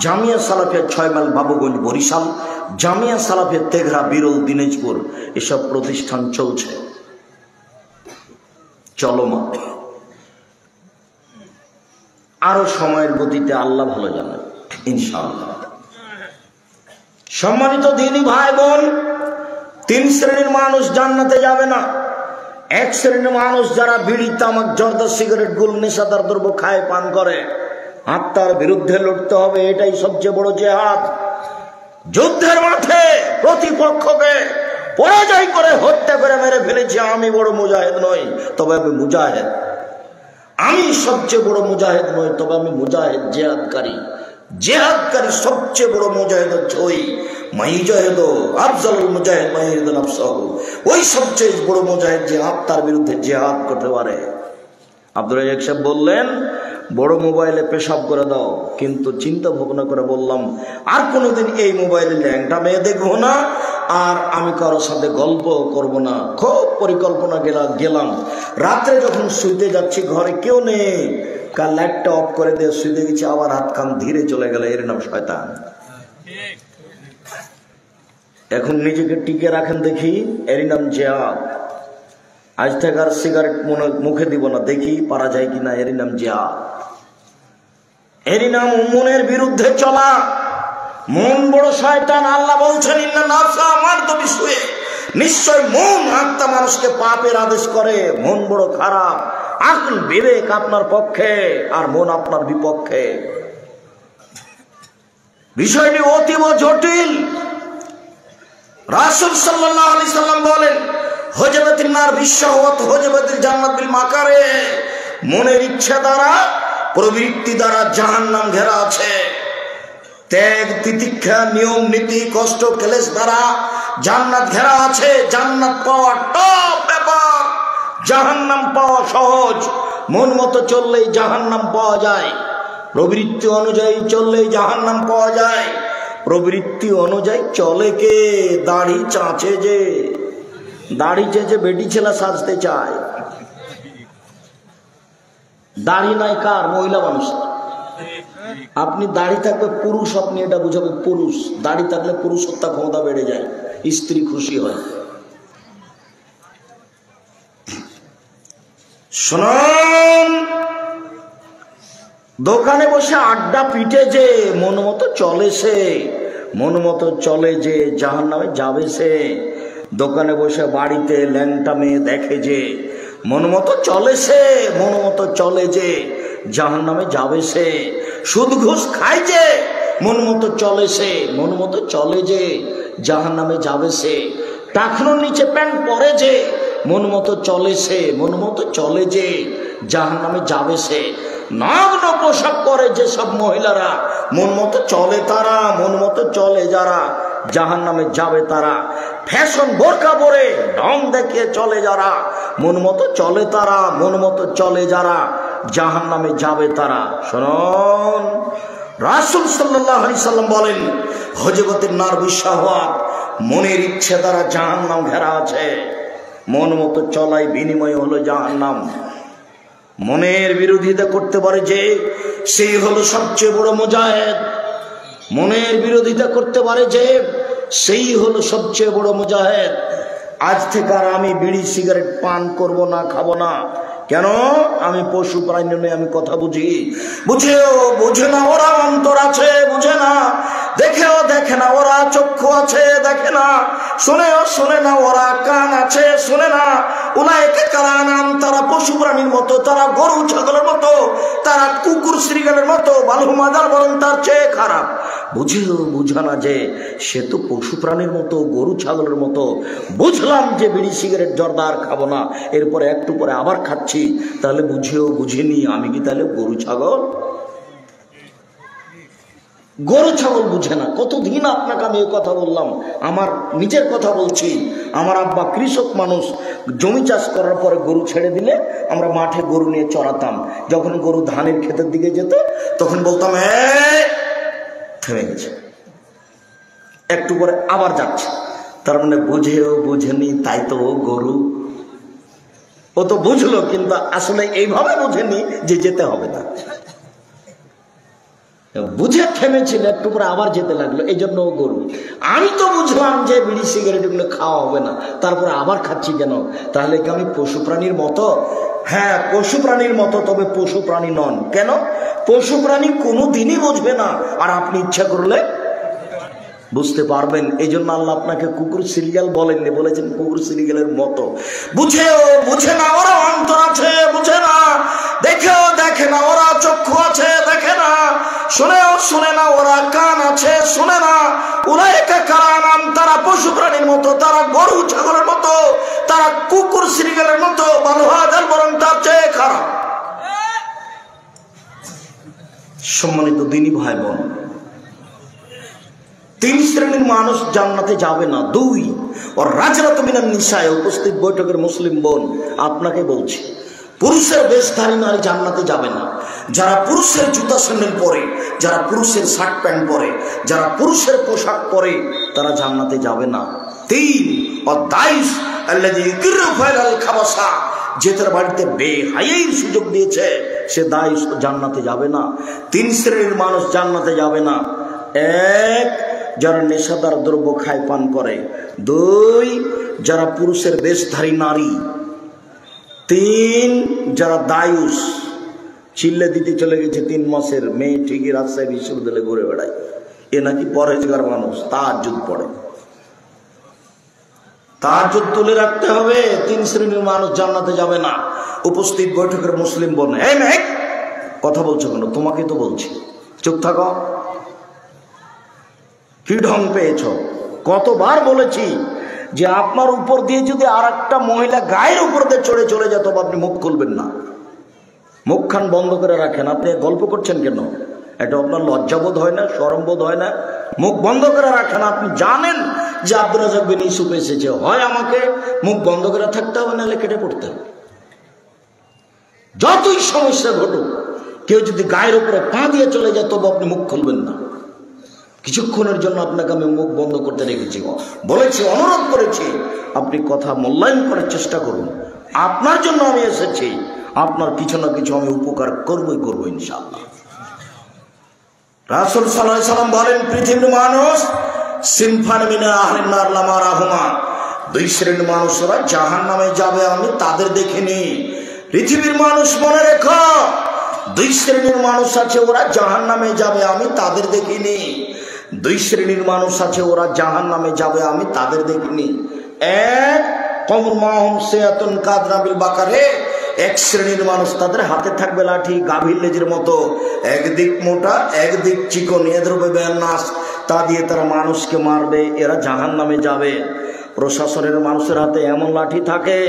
জামিয়া সালাফে 6 মাইল বাবুগঞ্জ বরিশাল, জামিয়া সালাফে তেঘরা বিরল দিনাজপুর। এসব প্রতিষ্ঠান চলছে, চলমান। আরো সময়ের গতিতে আল্লাহ ভালো জানেন ইনশাআল্লাহ। সম্মানিত দিনী ভাই বোন, 3 শ্রেণীর মানুষ জান্নাতে যাবে না। 1 শ্রেণীর মানুষ যারা বিড়ি, তামাক, জর্দা, সিগারেট, গুল, নেশাদার দ্রব্য খায়, পান করে। আত্মার বিরুদ্ধে লড়তে হবে, এটাই সবচেয়ে বড় জিহাদ। যুদ্ধের মাঠে প্রতিপক্ষকে পরাজয় করে, হত্যা করে মেরে ফেলেছি। আমি বড় মুজাহিদ নই, তবে আমি মুজাহিদ। আমি সবচেয়ে বড় মুজাহিদ নই, তবে আমি মুজাহিদ, জিহাদকারী। জিহাদকারী সবচেয়ে বড় মুজাহিদ হচ্ছে ওই মাইজাহিদ, আফজালুল মুজাহিদ মাইজাহিদ নাফসাহু। ওই সবচেয়ে বড় মুজাহিদ যে আত্মার বিরুদ্ধে জিহাদ করতে পারে। আব্দুল রাজ্জাক সাহেব বললেন, বড় মোবাইলে পেশাব করে দাও, কিন্তু চিন্তা ভাবনা করে বললাম, আর কোনোদিন এই মোবাইলে ল্যাংটা মেয়ে দেখবো না, আর আমি কারোর সাথে গল্প করব না। খুব পরিকল্পনা গেলাম। রাত্রে যখন শুইতে যাচ্ছি, ঘরে কেউ নেই, কাল লাইটটা অফ করে দিয়ে শুইতে গেছি, আবার হাত কান ধীরে চলে গেল। এর নাম শয়তান। এখন নিজেকে টিকে রাখেন দেখি, এর নাম জিহাদ। আজ থেকে আর সিগারেট মুখে দিব না, দেখি পারা যায় কিনা। এর নাম জিহাদ। এর নাম মনের বিরুদ্ধে চলা। মন বড় শয়তান। আল্লাহ বলছেন, ইন্না নাফসা আমারতুবিসসুই, নিশ্চয় মন, আত্মা মানুষকে পাপের আদেশ করে। মন বড় খারাপ। আকল, বিবেক আপনার পক্ষে, আর মন আপনার বিপক্ষে। বিষয়টি অতীব জটিল। রাসূল সাল্লাল্লাহু আলাইহি সাল্লাম বলেন, হজবাতিন নার বিশাওয়াত হজবাতিল জান্নাত বিল মাকারে। মনের ইচ্ছা দ্বারা, প্রবৃত্তি দ্বারা জাহান্নাম ঘেরা আছে। ত্যাগ, তিতিক্ষা, নিয়ম নীতি, কষ্ট, ক্লেশ দ্বারা জান্নাত ঘেরা আছে। জান্নাত পাওয়া টপ ব্যাপার, জাহান্নাম পাওয়া সহজ। মন মতো চললেই জাহান্নাম পাওয়া যায়, প্রবৃত্তি অনুযায়ী চললেই জাহান্নাম পাওয়া যায়। প্রবৃত্তি অনুযায়ী চলে কে? দাড়ি চাঁচে যে, দাড়ি চেঁচে বেটি ছেলে সাজতে চায়। দাড়ি নাই কার? মহিলা মানুষ। আপনি দাড়ি থাকবে পুরুষ, আপনি এটা বুঝাবে পুরুষ। দাড়ি থাকলে পুরুষত্ব ক্ষমতা বেড়ে যায়। স্ত্রী খুশি হয়। শুনুন, দোকানে বসে আড্ডা পিটে যে মন মতো চলে সে, মন মতো চলে যে জাহান্নামে যাবে সে। দোকানে বসে বাড়িতে ল্যাংটা মেয়ে দেখে যে মন মতো চলে সে, মন মতো চলে যে জাহান্নামে যাবে সে। সুদ ঘুষ খায় যে মন মতো চলে সে, মন মতো চলে যে জাহান্নামে যাবে সে। টাকনোর নিচে প্যান্ট পরে যে মন মতো চলে সে, মন মতো চলে যে জাহান্নামে যাবে সে। নগ্ন পোশাক পরে যে সব মহিলারা মন মতো চলে তারা, মন মতো চলে যারা জাহান্নামে যাবে তারা। ফ্যাশন বোরকা পরে ঢং দেখিয়ে চলে যারা মন মতো চলে তারা, মন মতো চলে যারা জাহান্নামে যাবে তারা। শুনুন, রাসূল সাল্লাল্লাহু আলাইহি সাল্লাম বলেন, হযরতের নার বিশাহাওয়াত মনের ইচ্ছে দ্বারা জাহান্নাম ঘেরা আছে। মন মতো চলাই বিনিময় হলো জাহান্নাম। মনের বিরোধিতা করতে পারে যে সেই হলো সবচেয়ে বড় মুজাহিদ। মনের বিরোধিতা করতে পারে যে সেই হলো সবচেয়ে বড় মুজাহিদ। আজ থেকে আর আমি বিড়ি সিগারেট পান করব না, খাবো না। কেন? আমি পশু প্রাণী নই, আমি কথা বুঝি। বুঝেও বুঝে না ওরা অন্তর আছে, বুঝে না। দেখেও দেখে না ওরা চক্ষু আছে, দেখে না। শুনেও শোনে না ওরা কান আছে, শোনে না। উলাইকা কালানাম, তারা পশু প্রাণীর মতো, তারা গরু ছাগলের মতো, তারা কুকুর শ্রীগালের মতো, বালহুম আযাল, বরং তার চেয়ে খারাপ। বুঝেও বুঝা না যে সে তো পশু প্রাণীর মতো, গরু ছাগলের মতো। বুঝলাম যে বিড়ি সিগারেট জর্দার খাবো না, এরপরে একটু পরে আবার খাচ্ছি, তাহলে বুঝেও বুঝিনি আমি কি তাহলে গরু ছাগল? গরু ছাগল বুঝে না। কতদিন আপনাকে আমি এই কথা বললাম, আমার নিজের কথা বলছি। আমার আব্বা কৃষক মানুষ, জমি চাষ করার পরে গরু ছেড়ে দিলে আমরা মাঠে গরু নিয়ে চড়াতাম। যখন গরু ধানের ক্ষেতের দিকে যেত তখন বলতাম থেমে গেছে, একটু পরে আবার যাচ্ছে। তার মানে বুঝেও বুঝেনি, তাই তো ও গরু। ও তো বুঝলো কিন্তু আসলে এইভাবে বুঝেনি যে যেতে হবে না। বুঝে থেমেছিল, একটু করে আবার যেতে লাগলো, এই জন্য ও গরু। আমি তো বুঝলাম যে বিড়ি সিগারেট এগুলো খাওয়া হবে না, তারপরে আবার খাচ্ছি কেন? তাহলে কি আমি পশু প্রাণীর মতো? হ্যাঁ, পশু প্রাণীর মতো, তবে পশু প্রাণী নন। কেন? পশু প্রাণী কোনো দিনই বুঝবে না, আর আপনি ইচ্ছা করলে বুঝতে পারবেন। এই জন্য আল্লাহ আপনাকে কুকুর সিরিয়াল বলেননি, বলেছেন কুকুর সিরিয়ালের মতো। বুঝেও বুঝে না ওরা অন্তর আছে, বুঝে না। দেখেও দেখে না ওরা চক্ষু আছে, দেখে না। শুনেও শুনে না ওরা কান আছে, শুনে না। উলাইকা কালানাম, তারা পশু প্রাণীর মতো, তারা গরু ছাগলের মতো, তারা কুকুর সিরিয়ালের মতো, বালহুম আযাল, বরং তার চেয়ে খারাপ। সম্মানিত দিনী ভাই বোন, 3 শ্রেণীর মানুষ জান্নাতে যাবে না। 2, ওর রাজরাত মিনান নিসায়, উপস্থিত বৈঠকের মুসলিম বোন আপনাকে বলছি, পুরুষের বেশধারী নারী জান্নাতে যাবে না। যারা পুরুষের জুতা স্যান্ডেল পরে, যারা পুরুষের শার্ট প্যান্ট পরে, যারা পুরুষের পোশাক পরে, তারা জান্নাতে যাবে না। 3, অদাইস আল্লাযী ইউকিরু ফাইলাল খাবাসা, যে তার বাড়িতে বেহায়ার সুযোগ দিয়েছে সে দাইস জান্নাতে যাবে না। 3 শ্রেণীর মানুষ জান্নাতে যাবে না। 1, যারা নেশাদার দ্রব্য খায় পান করে। 2, যারা পুরুষের বেশধারী নারী। 3, যারা দায়ুস, চিল্লে দিতে চলে গেছে 3 মাসের মেয়ে, ঠিকই রাজশাহী বিশ্ববিদ্যালয়ে ঘুরে বেড়ায়। এ নাকি পরহেজগার মানুষ, তাহাজ্জুদ পড়ে। তাহাজ্জুদ তুলে রাখতে হবে। 3 শ্রেণীর মানুষ জান্নাতে যাবে না। উপস্থিত বৈঠকের মুসলিম বোন, এই মেঘ কথা বলছো কেন? তোমাকে তো বলছি, চুপ থাকো। কি ঢং পেয়েছ? কতবার বলেছি যে আপনার উপর দিয়ে যদি আর একটা মহিলা গায়ের উপর দিয়ে চড়ে চলে যেত, আপনি মুখ খুলবেন না, মুখখান বন্ধ করে রাখেন। আপনি গল্প করছেন কেন? এটা আপনার লজ্জাবোধ হয় না? শরম বোধ হয় না? মুখ বন্ধ করে রাখেন। আপনি জানেন যে আব্দুর রাজ্জাক বিন ইউসুফ এসেছে, হয় আমাকে মুখ বন্ধ করে থাকতে হবে, নাহলে কেটে পড়তে হবে। যতই সমস্যা ঘটুক, কেউ যদি গায়ের উপরে পা দিয়ে চলে যায়, তবু আপনি মুখ খুলবেন না। কিছুক্ষণের জন্য আপনাকে আমি মুখ বন্ধ করতে রেখেছি, বলেছি, অনুরোধ করেছি, আপনি কথা মূল্যায়ন করার চেষ্টা করুন। আপনার জন্য আমি এসেছি, আপনার কিছু না কিছু আমি উপকার করবই করবো ইনশাআল্লাহ। রাসূল সাল্লাল্লাহু আলাইহি সাল্লাম বলেন, পৃথিবীর মানুষ সিনফান মিন আহলিন নার লামারাহুমা, দুই শ্রেণীর মানুষরা জাহান্নামে যাবে আমি তাদের দেখিনি। পৃথিবীর মানুষ মনে রেখো, দুই শ্রেণীর মানুষ আছে ওরা জাহান্নামে যাবে আমি তাদের দেখিনি। দুই শ্রেণীর মানুষ আছে ওরা জাহান্নামে যাবে আমি তাদের দেখিনি। এক কওমুন মাহুম সিয়াতুন কাদরাবিল বাকারে, এক শ্রেণীর মানুষ তাদের হাতে থাকবে লাঠি গাভীর লেজের মতো, একদিক মোটা একদিক চিকন, এদ্রবে বেয়ান্নাস, তা দিয়ে তারা মানুষকে মারবে, এরা জাহান্নামে যাবে। প্রশাসনের মানুষের হাতে এমন লাঠি থাকে,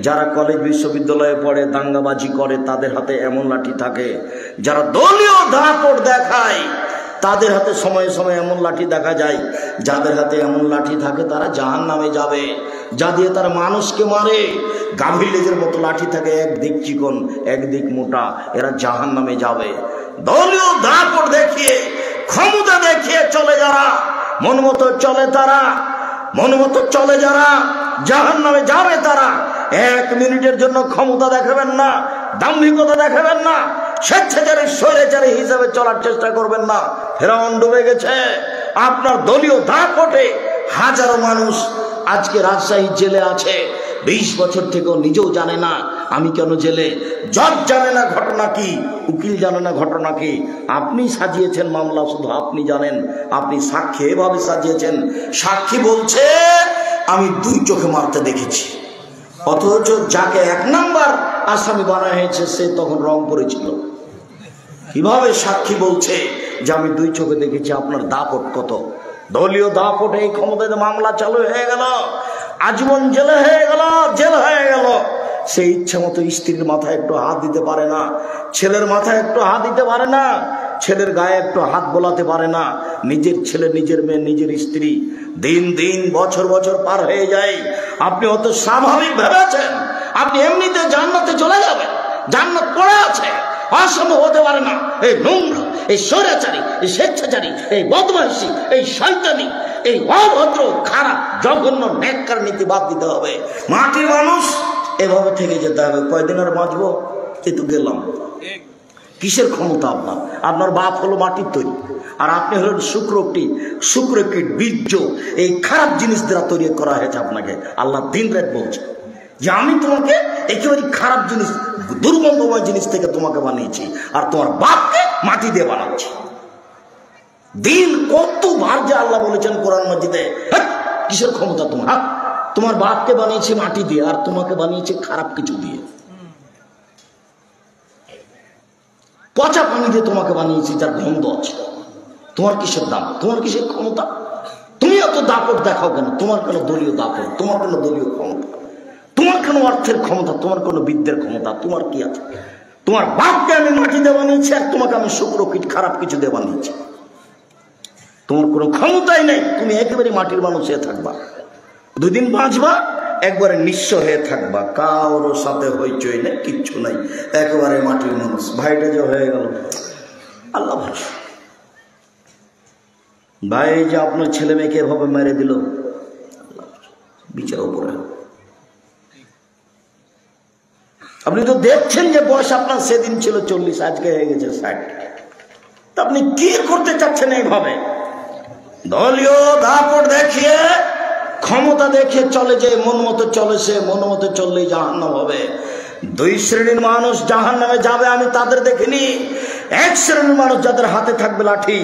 যারা কলেজ বিশ্ববিদ্যালয়ে পড়ে দাঙ্গাবাজি করে তাদের হাতে এমন লাঠি থাকে, যারা দলীয় দাপট দেখায় তাদের হাতে সময়ে সময়ে এমন লাঠি দেখা যায়। যাদের হাতে এমন লাঠি থাকে তারা জাহান্নামে যাবে, যা দিয়ে তারা মানুষকে মারে। গাভীর লেজের মতো লাঠি থাকে, একদিক চিকন একদিক মোটা, এরা জাহান্নামে যাবে। দলীয় দাপট দেখিয়ে ক্ষমতা দেখিয়ে চলে যারা, মন মতো চলে তারা, মন মতো চলে যারা জাহান্নামে যাবে তারা। এক মিনিটের জন্য ক্ষমতা দেখাবেন না, দাম্ভিকতা দেখাবেন না, স্বেচ্ছাচারী স্বৈরাচারী হিসাবে চলার চেষ্টা করবেন না। ফেরাউন ডুবে গেছে আপনার দলীয় দাপটে। হাজারো মানুষ আজকে রাজশাহী জেলে আছে, 20 বছর থেকেও নিজেও জানে না আমি কেন জেলে। জজ জানে না ঘটনা কি, উকিল জানে না ঘটনা কি। আপনি সাজিয়েছেন মামলা, শুধু আপনি জানেন। আপনি সাক্ষী এভাবে সাজিয়েছেন, সাক্ষী বলছে আমি 2 চোখে মারতে দেখেছি, অথচ যাকে 1 নাম্বার আসামি বানা হয়েছে সে তখন রংপুরে ছিল। কিভাবে সাক্ষী বলছে যে আমি 2 চোখে দেখেছি? আপনার দাপট কত! দলীয় দাপটে এই ক্ষমতায় মামলা চালু হয়ে গেল, আজীবন জেলে হয়ে গেল, জেল হয়ে গেল। সেই ইচ্ছা মতো স্ত্রীর মাথায় একটু হাত দিতে পারে না, ছেলের মাথায় একটু হাত দিতে পারে না, ছেলের গায়ে একটু হাত বোলাতে পারে না। নিজের ছেলে, নিজের মেয়ে, নিজের স্ত্রী, দিন দিন বছর বছর পার হয়ে যায়। আপনি অত স্বাভাবিক ভেবেছেন আপনি এমনিতে জান্নাতে চলে যাবেন? জান্নাত পড়ে আছে, অসম্ভব হতে পারে না। এই নোংরা, এই স্বৈরাচারী, এই স্বেচ্ছাচারী, এই বদমাইশি, এই শয়তানি, এই অভদ্র খারাপ জঘন্য নেককার নীতি বাদ দিতে হবে। মাটির মানুষ এভাবে থেকে যেতে হবে। কয়দিন আর বাঁচবো? এই তো গেলাম। কিসের ক্ষমতা আপনার? আপনার বাপ হলো মাটির তৈরি, আর আপনি হলেন শুক্রকীট, বীর্য, এই খারাপ জিনিস দ্বারা তৈরি করা হয়েছে আপনাকে। আল্লাহ দিন রাত বলছে যে আমি তোমাকে একেবারে খারাপ জিনিস, দুর্গন্ধময় জিনিস থেকে তোমাকে বানিয়েছি, আর তোমার বাপকে মাটি দিয়ে বানাচ্ছি। দিন কতবার যে আল্লাহ বলেছেন কোরআন মাজিদে, কিসের ক্ষমতা তোমার? তোমার বাপকে বানিয়েছে মাটি দিয়ে, আর তোমাকে বানিয়েছে খারাপ কিছু দিয়ে। পচা পানি দিয়ে তোমাকে বানিয়েছি, যার গন্ধ আছে। তোমার কিসের দাম? তোমার কিসের ক্ষমতা? তুমি এত দাপট দেখাও কেন? তোমার কেন দলীয় দাপট? তোমার কেন দলীয় ক্ষমতা? তোমার কেন অর্থের ক্ষমতা? তোমার কোনো বিদ্যের ক্ষমতা? তোমার কি আছে? তোমার বাপকে আমি মাটি দিয়ে বানিয়েছি, আর তোমাকে আমি শুক্রকীট খারাপ কিছু দিয়ে বানিয়েছি। তোমার কোনো ক্ষমতাই নেই। তুমি একেবারে মাটির মানুষ হয়ে থাকবা, 2 দিন বাঁচবা, একবারে নিঃস্ব হয়ে থাকবা, কারোর সাথে হইচই নেই, কিচ্ছু নাই, একেবারে মাটির মানুষ। ভাইটা যে হয়ে গেল, আল্লাহ ভরসা। ভাই যে আপনার ছেলে মেয়েকে এভাবে মেরে দিল, বিচার উপরে। আপনি তো দেখছেন যে বয়স আপনার সেদিন ছিল 40, আজকে হয়ে গেছে 60। তা আপনি কি করতে চাচ্ছেন এইভাবে? দলীয় দাপট দেখিয়ে, ক্ষমতা দেখে চলে যে মন মতো চলে, সে মন মতো চললেই জাহান্নাম হবে। 2 শ্রেণীর মানুষ জাহান্নামে যাবে আমি তাদের দেখিনি। 1 শ্রেণীর মানুষ যাদের হাতে থাকবে লাঠি।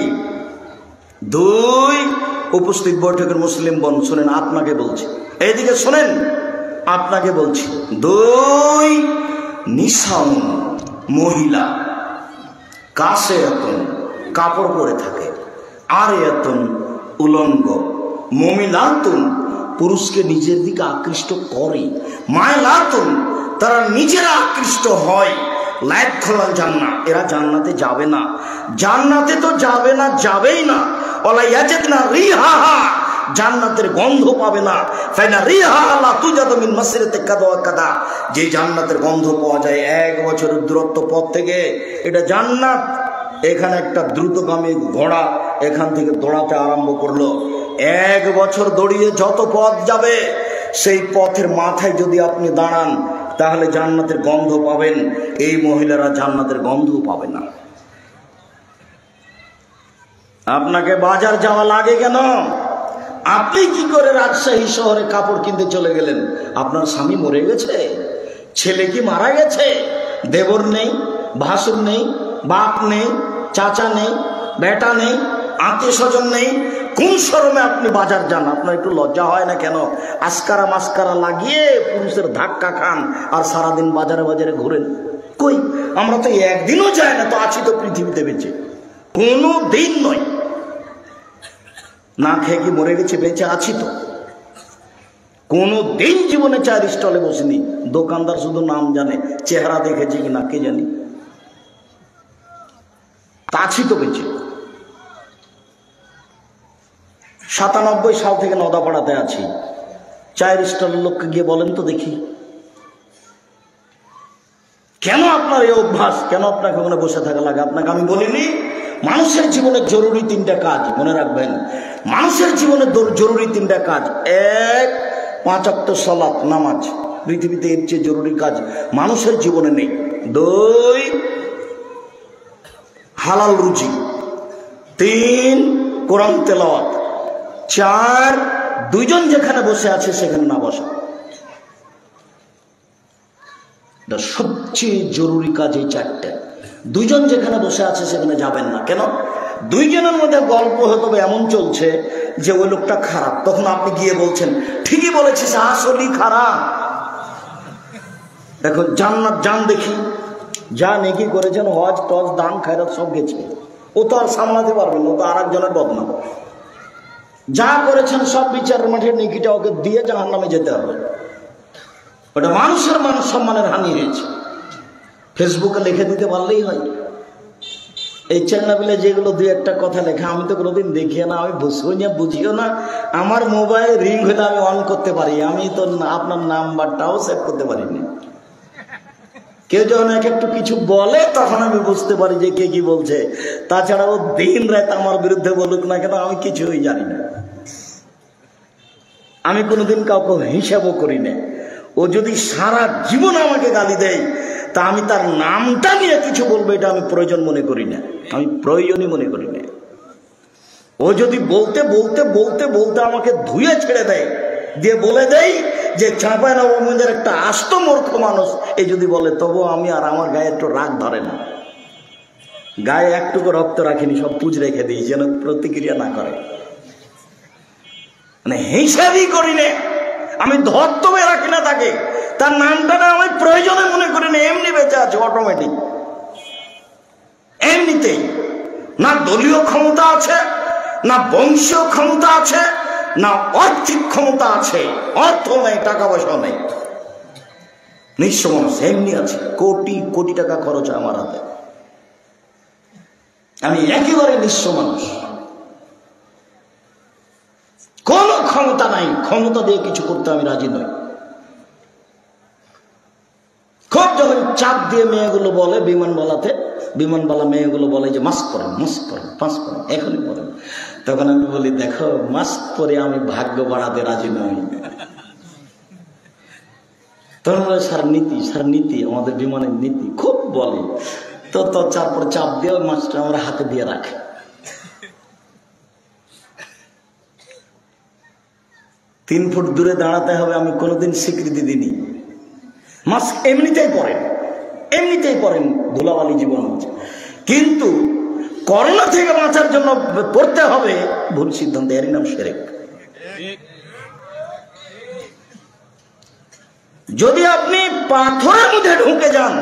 2 উপস্থিত বৈঠকের মুসলিম বোন শুনেন, আপনাকে বলছি, এইদিকে শোনেন, আপনাকে বলছি। 2 নিসাউন, মহিলা, কাছে এতন, কাপড় পরে থাকে, আর এতন উলঙ্গ, মমিলাতুন, পুরুষকে নিজের দিকে আকৃষ্ট করে, মায়লাতুন, তারা নিজেরা আকৃষ্ট হয়, লাইট খোলা জান্নাত, এরা জান্নাতে যাবে না। জান্নাতে তো যাবে না, যাবেই না। ওলা ইয়াজিদনা রিহাহা, জান্নাতের গন্ধ পাবে না। ফাইনা রিহা লা তুজাদু মিন মাসরিতি কাদা ওয়া কাদা, যে জান্নাতের গন্ধ পাওয়া যায় 1 বছরের দূরত্ব পথ থেকে, এটা জান্নাত। এখানে একটা দ্রুতগামী ঘোড়া এখান থেকে দৌড়াতে আরম্ভ করলো। 1 বছর দৌড়িয়ে যত পথ যাবে, সেই পথের মাথায় যদি আপনি দাঁড়ান তাহলে জান্নাতের গন্ধ পাবেন। এই মহিলারা জান্নাতের গন্ধ পাবে না। আপনাকে বাজার যাওয়া লাগে কেন? আপনি কি করে রাজশাহী শহরে কাপড় কিনতে চলে গেলেন? আপনার স্বামী মরে গেছে, ছেলে কি মারা গেছে, দেবর নেই, ভাসুর নেই, বাপ নেই, চাচা নেই, বেটা নেই, আত্মীয় স্বজন নেই, কোন শরমে আপনি বাজার যান? আপনার একটু লজ্জা হয় না কেন? আস্কারা মাস্কারা লাগিয়ে পুরুষের ধাক্কা খান আর সারাদিন বাজারে বাজারে ঘুরেন। কই, আমরা তো একদিনও যাই না, তো আছি তো পৃথিবীতে বেঁচে, কোনো দিন নয়। না খেয়ে কি মরে গেছি? বেঁচে আছি তো। কোনো দিন জীবনে চায়ের স্টলে বসিনি, দোকানদার শুধু নাম জানে, চেহারা দেখেছি কিনা কে জানি, তা আছি তো বেঁচে। 97 সাল থেকে নদাপাড়াতে আছি। চায়ের স্টলের লোককে গিয়ে বলেন তো দেখি, কেন আপনার এই অভ্যাস? কেন আপনাকে ওখানে বসে থাকা লাগে? আপনাকে আমি বলিনি মানুষের জীবনে জরুরি 3টা কাজ মনে রাখবেন। মানুষের জীবনে জরুরি 3টা কাজ। 1, 5 ওয়াক্ত সালাত নামাজ। পৃথিবীতে এর চেয়ে জরুরি কাজ মানুষের জীবনে নেই। 2, হালাল রুজি। 3, কোরআন তেলাওয়াত। 4, দুইজন যেখানে বসে আছে সেখানে না বসা। সবচেয়ে জরুরি কাজ এই 4টা। দুইজন যেখানে বসে আছে সেখানে যাবেন না। কেন? দুইজনের মধ্যে গল্প হয়তো এমন চলছে যে ওই লোকটা খারাপ, তখন আপনি গিয়ে বলছেন ঠিকই বলেছিস, আসলেই খারাপ। দেখো, জান্নাত জান দেখি, যা নেকি করেছেন, হজ টজ দান খায়রাত সব গেছে, ও তো আর সামলাতে পারবে না, ও তো আর একজনের বদনাম। যা করেছেন সব বিচারের মাঠে নেকিটা ওকে দিয়ে জাহান্নামে যেতে হবে। ওটা মানুষের মান সম্মানের হানি হয়েছে। ফেসবুকে লিখে দিতে পারলেই হয়। এই চ্যানেলে যেগুলো 2-1টা কথা লেখা, আমি তো কোনোদিন দেখিও না, আমি বুঝিও না। আমার মোবাইল রিং হলে আমি অন করতে পারি, আমি তো আপনার নাম্বারটাও সেভ করতে পারিনি। কেউ যখন একটু কিছু বলে তখন আমি বুঝতে পারি যে কে কি বলছে। তাছাড়া ও দিন রাত আমার বিরুদ্ধে বলুক না কেন, আমি কিছুই জানি না। আমি কোনোদিন কাউকে হিসাবও করি না। ও যদি সারা জীবন আমাকে গালি দেয় তা আমি তার নামটা নিয়ে কিছু বলবো, এটা আমি প্রয়োজন মনে করি না, আমি প্রয়োজনই মনে করি না। ও যদি বলতে বলতে বলতে বলতে আমাকে ধুয়ে ছেড়ে দেয়, দিয়ে বলে দেয় যে চাঁপাইনবাবগঞ্জের একটা আস্ত মূর্খ মানুষ, এই যদি বলে, তবু আমি আর আমার গায়ে একটু রাগ ধরে না। গায়ে একটুকু রক্ত রাখিনি, সব পুজ রেখে দিই যেন প্রতিক্রিয়া না করে। মানে হিসাবই করি না, আমি ধর্তব্য রাখি না তাকে, তার নামটা না আমি প্রয়োজনে মনে করি না, এমনি বেঁচে আছে অটোমেটিক, এমনিতেই। না দলীয় ক্ষমতা আছে, না বংশীয় ক্ষমতা আছে, না আর্থিক ক্ষমতা আছে, অর্থ নেই, টাকা পয়সা নেই, নিঃস্ব মানুষ এমনি আছে। কোটি কোটি টাকা খরচ আমার হাতে, আমি একেবারে নিঃস্ব মানুষ, কোন ক্ষমতা নাই, ক্ষমতা দিয়ে কিছু করতে আমি রাজি নই। খুব যখন চাপ দিয়ে মেয়েগুলো বলে, বিমানবালা মেয়েগুলো বলে যে মাস্ক পরেন, পাস করেন, এখনই পরেন, তখন আমি বলি, দেখো মাস্ক পরে আমি ভাগ্য বাড়াতে রাজি নই। তখন বলে স্যার নীতি আমাদের বিমানের নীতি খুব বলে, তো তারপর চাপ দিয়ে ওই মাস্কটা আমরা হাতে দিয়ে রাখে। তিন ফুট দূরে দাঁড়াতে হবে, আমি কোনোদিন স্বীকৃতি দিইনি। মাস্ক এমনিতেই পরেন, ধুলাবালি জীবন হচ্ছে, কিন্তু করোনা থেকে বাঁচার জন্য পড়তে হবে, ভুল সিদ্ধান্ত, এরই নাম শিরক। যদি আপনি পাথরের মধ্যে ঢুকে যান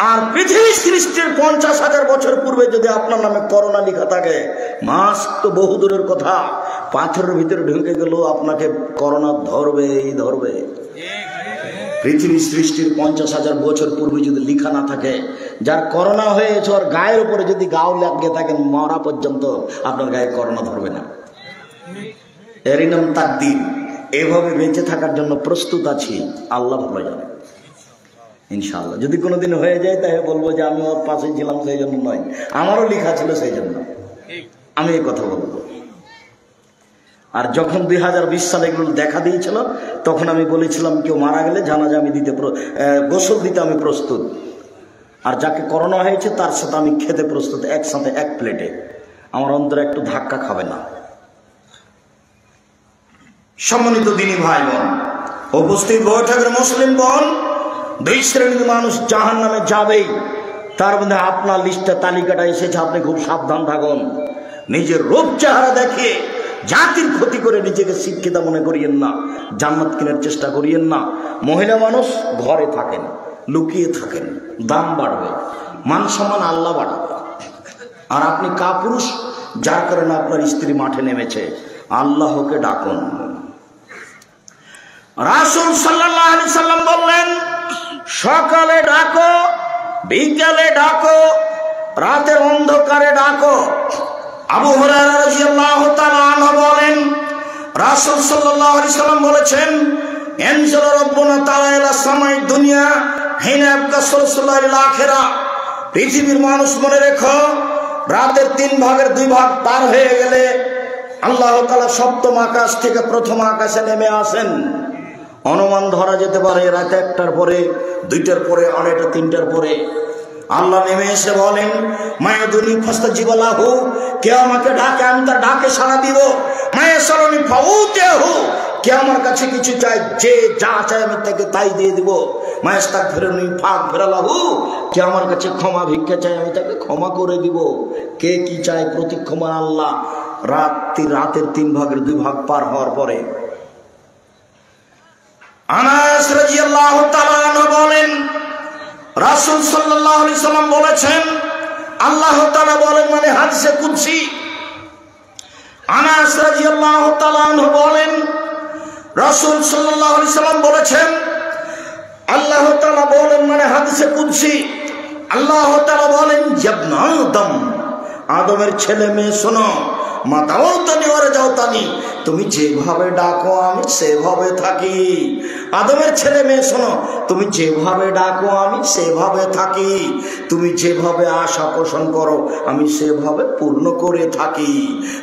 আর পৃথিবী সৃষ্টির 50,000 বছর পূর্বে যদি আপনার নামে করোনা লেখা থাকে, মাস্ক তো বহু দূরের কথা, পাথরের ভিতরে ঢুকে গেলেও আপনাকে করোনা ধরবে। পৃথিবী সৃষ্টির 50,000 বছর পূর্বে যদি লেখা না থাকে, যার করোনা হয়েছে ওর গায়ের উপরে যদি গাও লাগিয়ে থাকেন, মরা পর্যন্ত আপনার গায়ে করোনা ধরবে না। এরই নাম তাকদীর। এভাবে বেঁচে থাকার জন্য প্রস্তুত আছি, আল্লাহ ভালো জানে। ইনশাআল্লাহ যদি কোনোদিন হয়ে যায় তাহলে বলবো যে আমি ওর পাশে ছিলাম সেই জন্য নয়, আমারও লেখা ছিল সেই জন্য আমি এই কথা বলবো। আর যখন 2020 সালে এগুলো দেখা দিয়েছিল, তখন আমি বলেছিলাম কেউ মারা গেলে জানাজা আমি গোসল দিতে আমি প্রস্তুত, আর যাকে করোনা হয়েছে তার সাথে আমি খেতে প্রস্তুত, একসাথে এক প্লেটে। আমার অন্তরে একটু ধাক্কা খাবে না। সম্মানিত দিনী ভাই বোন, উপস্থিত বৈঠকের মুসলিম বোন, দুই শ্রেণীর মানুষ জাহান্নামে যাবেই। তার মধ্যে আপনার লিস্টে তালিকাটা এসেছে, আপনি খুব সাবধান থাকুন। নিজের রূপ চেহারা দেখে জাতির ক্ষতি করে নিজেকে শিক্ষিত মনে করিয়েন না, জান্নাত কেনার চেষ্টা করিয়েন না। মহিলা মানুষ ঘরে থাকেন, লুকিয়ে থাকেন, দাম বাড়বে, মান সম্মান আল্লাহ বাড়াবে। আর আপনি কাপুরুষ, যার কারণে আপনার স্ত্রী মাঠে নেমেছে, আল্লাহকে ডাকুন। রাসূল সাল্লাল্লাহু আলাইহি সাল্লাম বললেন, সকালে ডাকো, বিকালে ডাকো, রাতের অন্ধকারে ডাকো। আবু হুরায়রা রাদিয়াল্লাহু তাআলা আনহু বলেন, রাসূল সাল্লাল্লাহু আলাইহি সাল্লাম বলেছেন, ইনজালা রাব্বুনা তাআলা ইলা সামাই দুনিয়া হিনা ইয়াবকা সুলসুলাইল আখিরা। পৃথিবীর মানুষ মনে রেখো, রাতের 3 ভাগের 2 ভাগ পার হয়ে গেলে আল্লাহ তাআলা সপ্তম আকাশ থেকে প্রথম আকাশে নেমে আসেন। অনুমান ধরা যেতে পারে রাত 1টার পরে, 2টার পরে, আড়াইটা 3টার পরে আল্লাহ নেমে এসে বলেন, মায়াদুনি ফাস্তাজিবা লাহু, কে আমাকে ডাকে আমি তার ডাকে সাড়া দিব। মায়াসালুনি ফাউতিহু, কে আমার কাছে কিছু চায়, যে যা চায় আমি তাকে তাই দিয়ে দিব। মায়াস্তাগফিরুনি ফাগফিরা লাহু, কে আমার কাছে ক্ষমা ভিক্ষা চায় আমি তাকে ক্ষমা করে দিব। কে কি চায় প্রতিক্ষমান আল্লাহ। রাতের 3 ভাগের 2 ভাগ পার হওয়ার পরে আনাস রাদিয়াল্লাহু তাআলা আনহু বলেন, রাসূল সাল্লাল্লাহু আলাইহি সাল্লাম বলেছেন, আল্লাহ তাআলা বলেন, মানে হাদিসে কুদসি। আনাস রাদিয়াল্লাহু তাআলা আনহু বলেন, রাসূল সাল্লাল্লাহু আলাইহি সাল্লাম বলেছেন, আল্লাহ তাআলা বলেন, মানে হাদিসে কুদসি। আল্লাহ তাআলা বলেন, ইবনা আদম, আদমের ছেলে মেয়ে শোনো, মাতাওতানি ওরে যাওতানি, তুমি যেভাবে ডাকো আমি সেভাবে থাকি। আদমের ছেলে মেয়ে শোনো, তুমি যেভাবে ডাকো আমি সেভাবে থাকি। তুমি যেভাবে আশা পোষণ করো আমি সেভাবে পূর্ণ করে থাকি।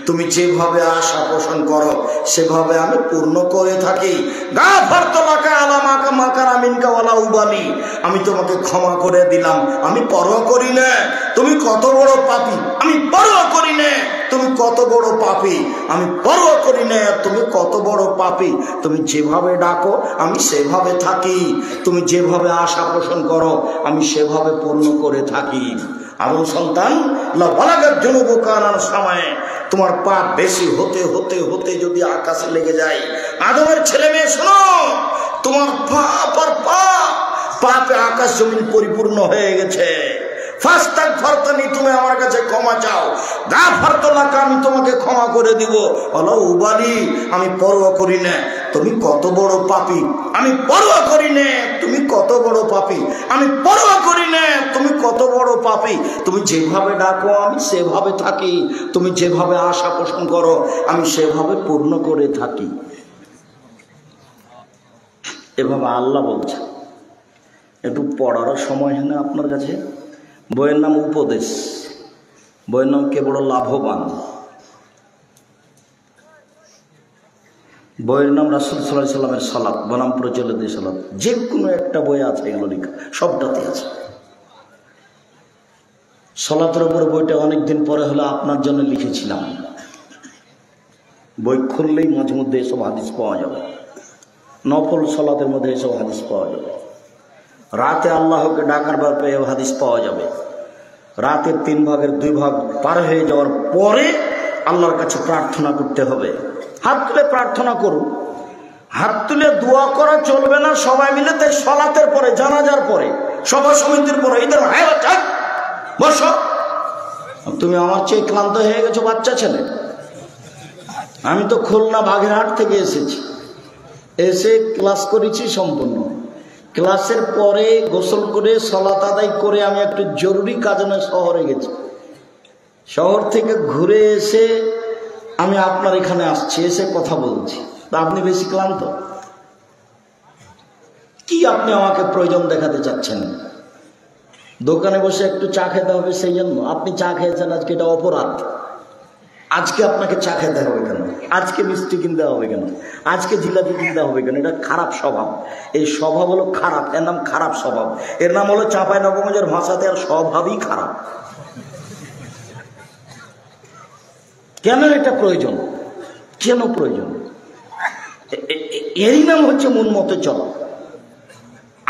তুমি যেভাবে আশা পোষণ করো সেভাবে আমি পূর্ণ করে থাকি। গাফারতু লাকা আলা মাকারা মিনকা ওয়ালা উবালি, আমি তোমাকে ক্ষমা করে দিলাম, আমি পরোয়া করি না তুমি কত বড় পাপী, আমি পরোয়া করি না তুমি কত বড় পাপী, আমি পরোয়া করি না তুমি কত বড় পাপী। তুমি যেভাবে ডাকো আমি সেভাবে থাকি। তুমি যেভাবে আশা পোষণ করো আমি সেভাবে পূর্ণ করে থাকি। আদম সন্তান, লা বালাগাত যুনুবুকানার সময় তোমার পাপ বেশি হতে হতে হতে যদি আকাশে লেগে যায়, আদমের ছেলে মেয়ে শোনো, তোমার পাপ আর পাপে আকাশ জমিন পরিপূর্ণ হয়ে গেছে। ফাস্তাগফিরতানি, তুমি আমার কাছে ক্ষমা চাও। গাফারতু লাকা, আমি তোমাকে ক্ষমা করে দিব। ওয়ালা উবালি, আমি পরোয়া করি না তুমি কত বড় পাপী, আমি পরোয়া করি না তুমি কত বড় পাপী, আমি পরোয়া করি না তুমি কত বড় পাপী। তুমি যেভাবে ডাকো আমি সেভাবে থাকি। তুমি যেভাবে আশা পোষণ করো আমি সেভাবে পূর্ণ করে থাকি। এভাবে আল্লাহ বলছে। একটু পড়ারও সময় হয় না আপনার কাছে। বইয়ের নাম উপদেশ, বইয়ের নাম কে বড় লাভবান, বইয়ের নাম রাসূল সাল্লাল্লাহু আলাইহি সাল্লামের সালাত বনাম প্রচলিত সালাত। যে কোনো একটা বই আছে, এগুলো লেখা সবটাতে আছে। সালাতের উপরে বইটা অনেকদিন পরে হলো আপনার জন্য লিখেছিলাম। বই খুললেই মাঝে মধ্যে এসব হাদিস পাওয়া যাবে। নফল সালাতের মধ্যে এসব হাদিস পাওয়া যাবে। রাতে আল্লাহকে ডাকার ব্যাপারে হাদিস পাওয়া যাবে। রাতের 3 ভাগের 2 ভাগ পার হয়ে যাওয়ার পরে আল্লাহর কাছে প্রার্থনা করতে হবে। হাত তুলে প্রার্থনা করুন। হাত তুলে দোয়া করা চলবে না সবাই মিলে। তাই সালাতের পরে, জানাজার পরে, সভা সমিতির পরে ঈদের বসো। তুমি আমার চেয়ে ক্লান্ত হয়ে গেছো বাচ্চা ছেলে। আমি তো খুলনা বাগেরহাট থেকে এসেছি, এসে ক্লাস করেছি সম্পূর্ণ। ক্লাসের পরে গোসল করে সালাত আদায় করে আমি একটু জরুরি কাজে শহরে গেছি। শহর থেকে ঘুরে এসে আমি আপনার এখানে আসছি, এসে কথা বলছি। তা আপনি বেশি ক্লান্ত কি? আপনি আমাকে প্রয়োজন দেখাতে চাচ্ছেন? দোকানে বসে একটু চা খেতে হবে সেই জন্য আপনি চা খেয়েছেন, আজকে এটা অপরাধ। আজকে আপনাকে চা খেতে হবে কেন? আজকে মিষ্টি কিনতে হবে কেন? আজকে জিলাপি কিনতে হবে কেন? এটা খারাপ স্বভাব। এই স্বভাব হলো খারাপ, এর নাম খারাপ স্বভাব। এর নাম হলো চাঁপাইনবাবগঞ্জের ভাষাতে আর স্বভাবই খারাপ। কেন এটা প্রয়োজন? কেন প্রয়োজন? এরই নাম হচ্ছে মন মতো চলা।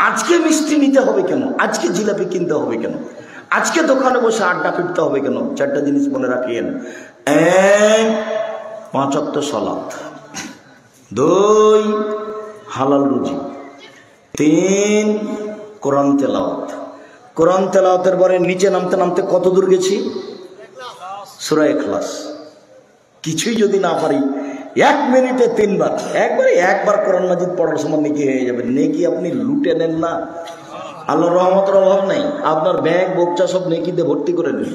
আজকে মিষ্টি নিতে হবে কেন, আজকে জিলাপি কিনতে হবে কেন, আজকে দোকানে বসে আড্ডা ফিরতে হবে কেন? চারটা জিনিস মনে রাখিয়েন। 1, 5 ওয়াক্ত সালাত, 2, হালাল রুজি, 3, কোরআন তেলাওয়াত। কোরআন তেলাওয়াতের পরে নিচে নামতে নামতে কত দূর গেছি? সূরা ইখলাস। কিছুই যদি না পারি 1 মিনিটে 3 বার, একবার কোরআন মাজিদ পড়ার সময় নেকি হয়ে যাবে। নেকি আপনি লুটে নেন না, আল্লাহর রহমতের অভাব নাই। আপনার ব্যাগ বোকচা সব নেকিতে ভর্তি করে নেন,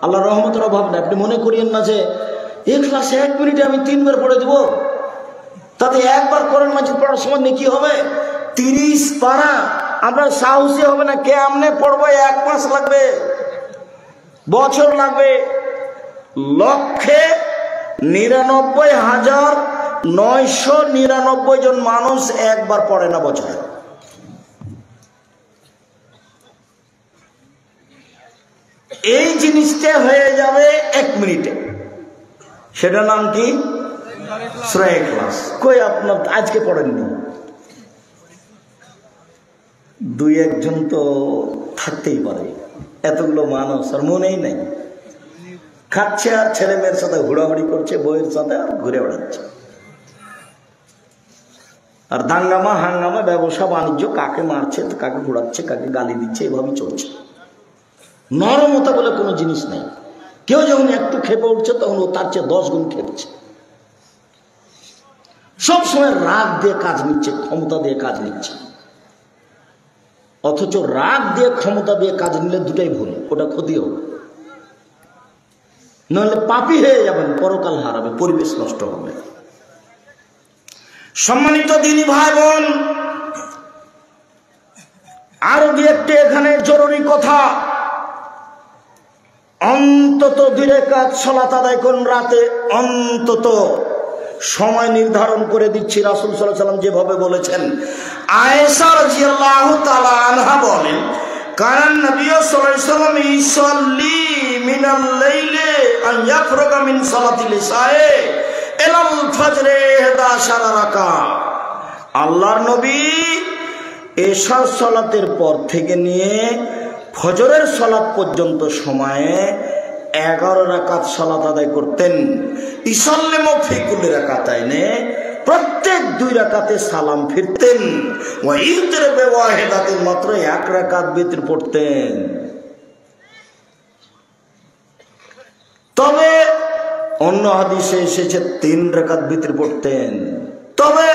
আল্লাহর রহমতের অভাব নাই। আপনি মনে করিয়েন না যে ইখলাস 1 মিনিটে আমি 3 বার পড়ে দেবো, তাতে একবার কোরআন মাজিদ পড়ার সময় নেকি হবে 30 পারা। আপনার সাহসী হবে না, কেমনে পড়বো? 1 মাস লাগবে, বছর লাগবে। 1,99,999 জন মানুষ একবার পড়ে না বছরে। এই জিনিসটা হয়ে যাবে 1 মিনিটে। সেটার নাম কি? সূরা ইখলাস। কই আপনার আজকে পড়েননি? 2-1 জন তো থাকতেই পারে, এতগুলো মানুষ আর মনেই নাই। খাচ্ছে আর ছেলে মেয়ের সাথে হুড়াহুড়ি করছে, বইয়ের সাথে আর ঘুরে বেড়াচ্ছে। আর দাঙ্গামা হাঙ্গামা, ব্যবসা বাণিজ্য, কাকে মারছে, কাকে ঘোরাচ্ছে, কাকে গালি দিচ্ছে, এভাবেই চলছে। নরমতা বলে কোনো জিনিস নেই। কেউ যখন একটু খেপে উঠছে তখন ও তার চেয়ে 10 গুণ খেপছে। সবসময় রাগ দিয়ে কাজ নিচ্ছে, ক্ষমতা দিয়ে কাজ নিচ্ছে। অথচ রাগ দিয়ে ক্ষমতা দিয়ে কাজ নিলে দুটাই ভুল, ওটা ক্ষতি হবে। নাহলে পাপী হয়ে যাবেন, পরকাল হারাবে, পরিবেশ নষ্ট হবে। সম্মানিত দিনী ভাই বোন, আরো দু একটি এখানে জরুরি কথা। অন্তত 2 রাকাত সালাত আদায় করুন রাতে, অন্তত। সময় নির্ধারণ করে দিচ্ছি, রাসূল সাল্লাল্লাহু আলাইহি ওয়াসাল্লাম যেভাবে বলেছেন। আয়েশা রাদিয়াল্লাহু তাআলা আনহা বলেন, কারণ নবী সাল্লাল্লাহু আলাইহি ওয়াসাল্লাম ইসাল্লি মিনাল লাইলি আন ইয়াফরুগা মিন সালাতিল ইশায়ে ইলাল ফজরে 11 রাকাত। আল্লাহর নবী এশার সালাতের পর থেকে নিয়ে ফজরের সালাত পর্যন্ত সময়ে 11 রাকাত সালাত আদায় করতেন। ইসাল্লিমু ফি কুল্লি রাকাতাইনে, প্রত্যেক 2 রাকাতে সালাম ফিরতেন। ওয়া ইউতিরু বিওয়াহিদাতিন, মাত্র 1 রাকাত বিতর পড়তেন। তবে অন্য হাদিসে এসেছে 3 রাকাত বিতর পড়তেন। তবে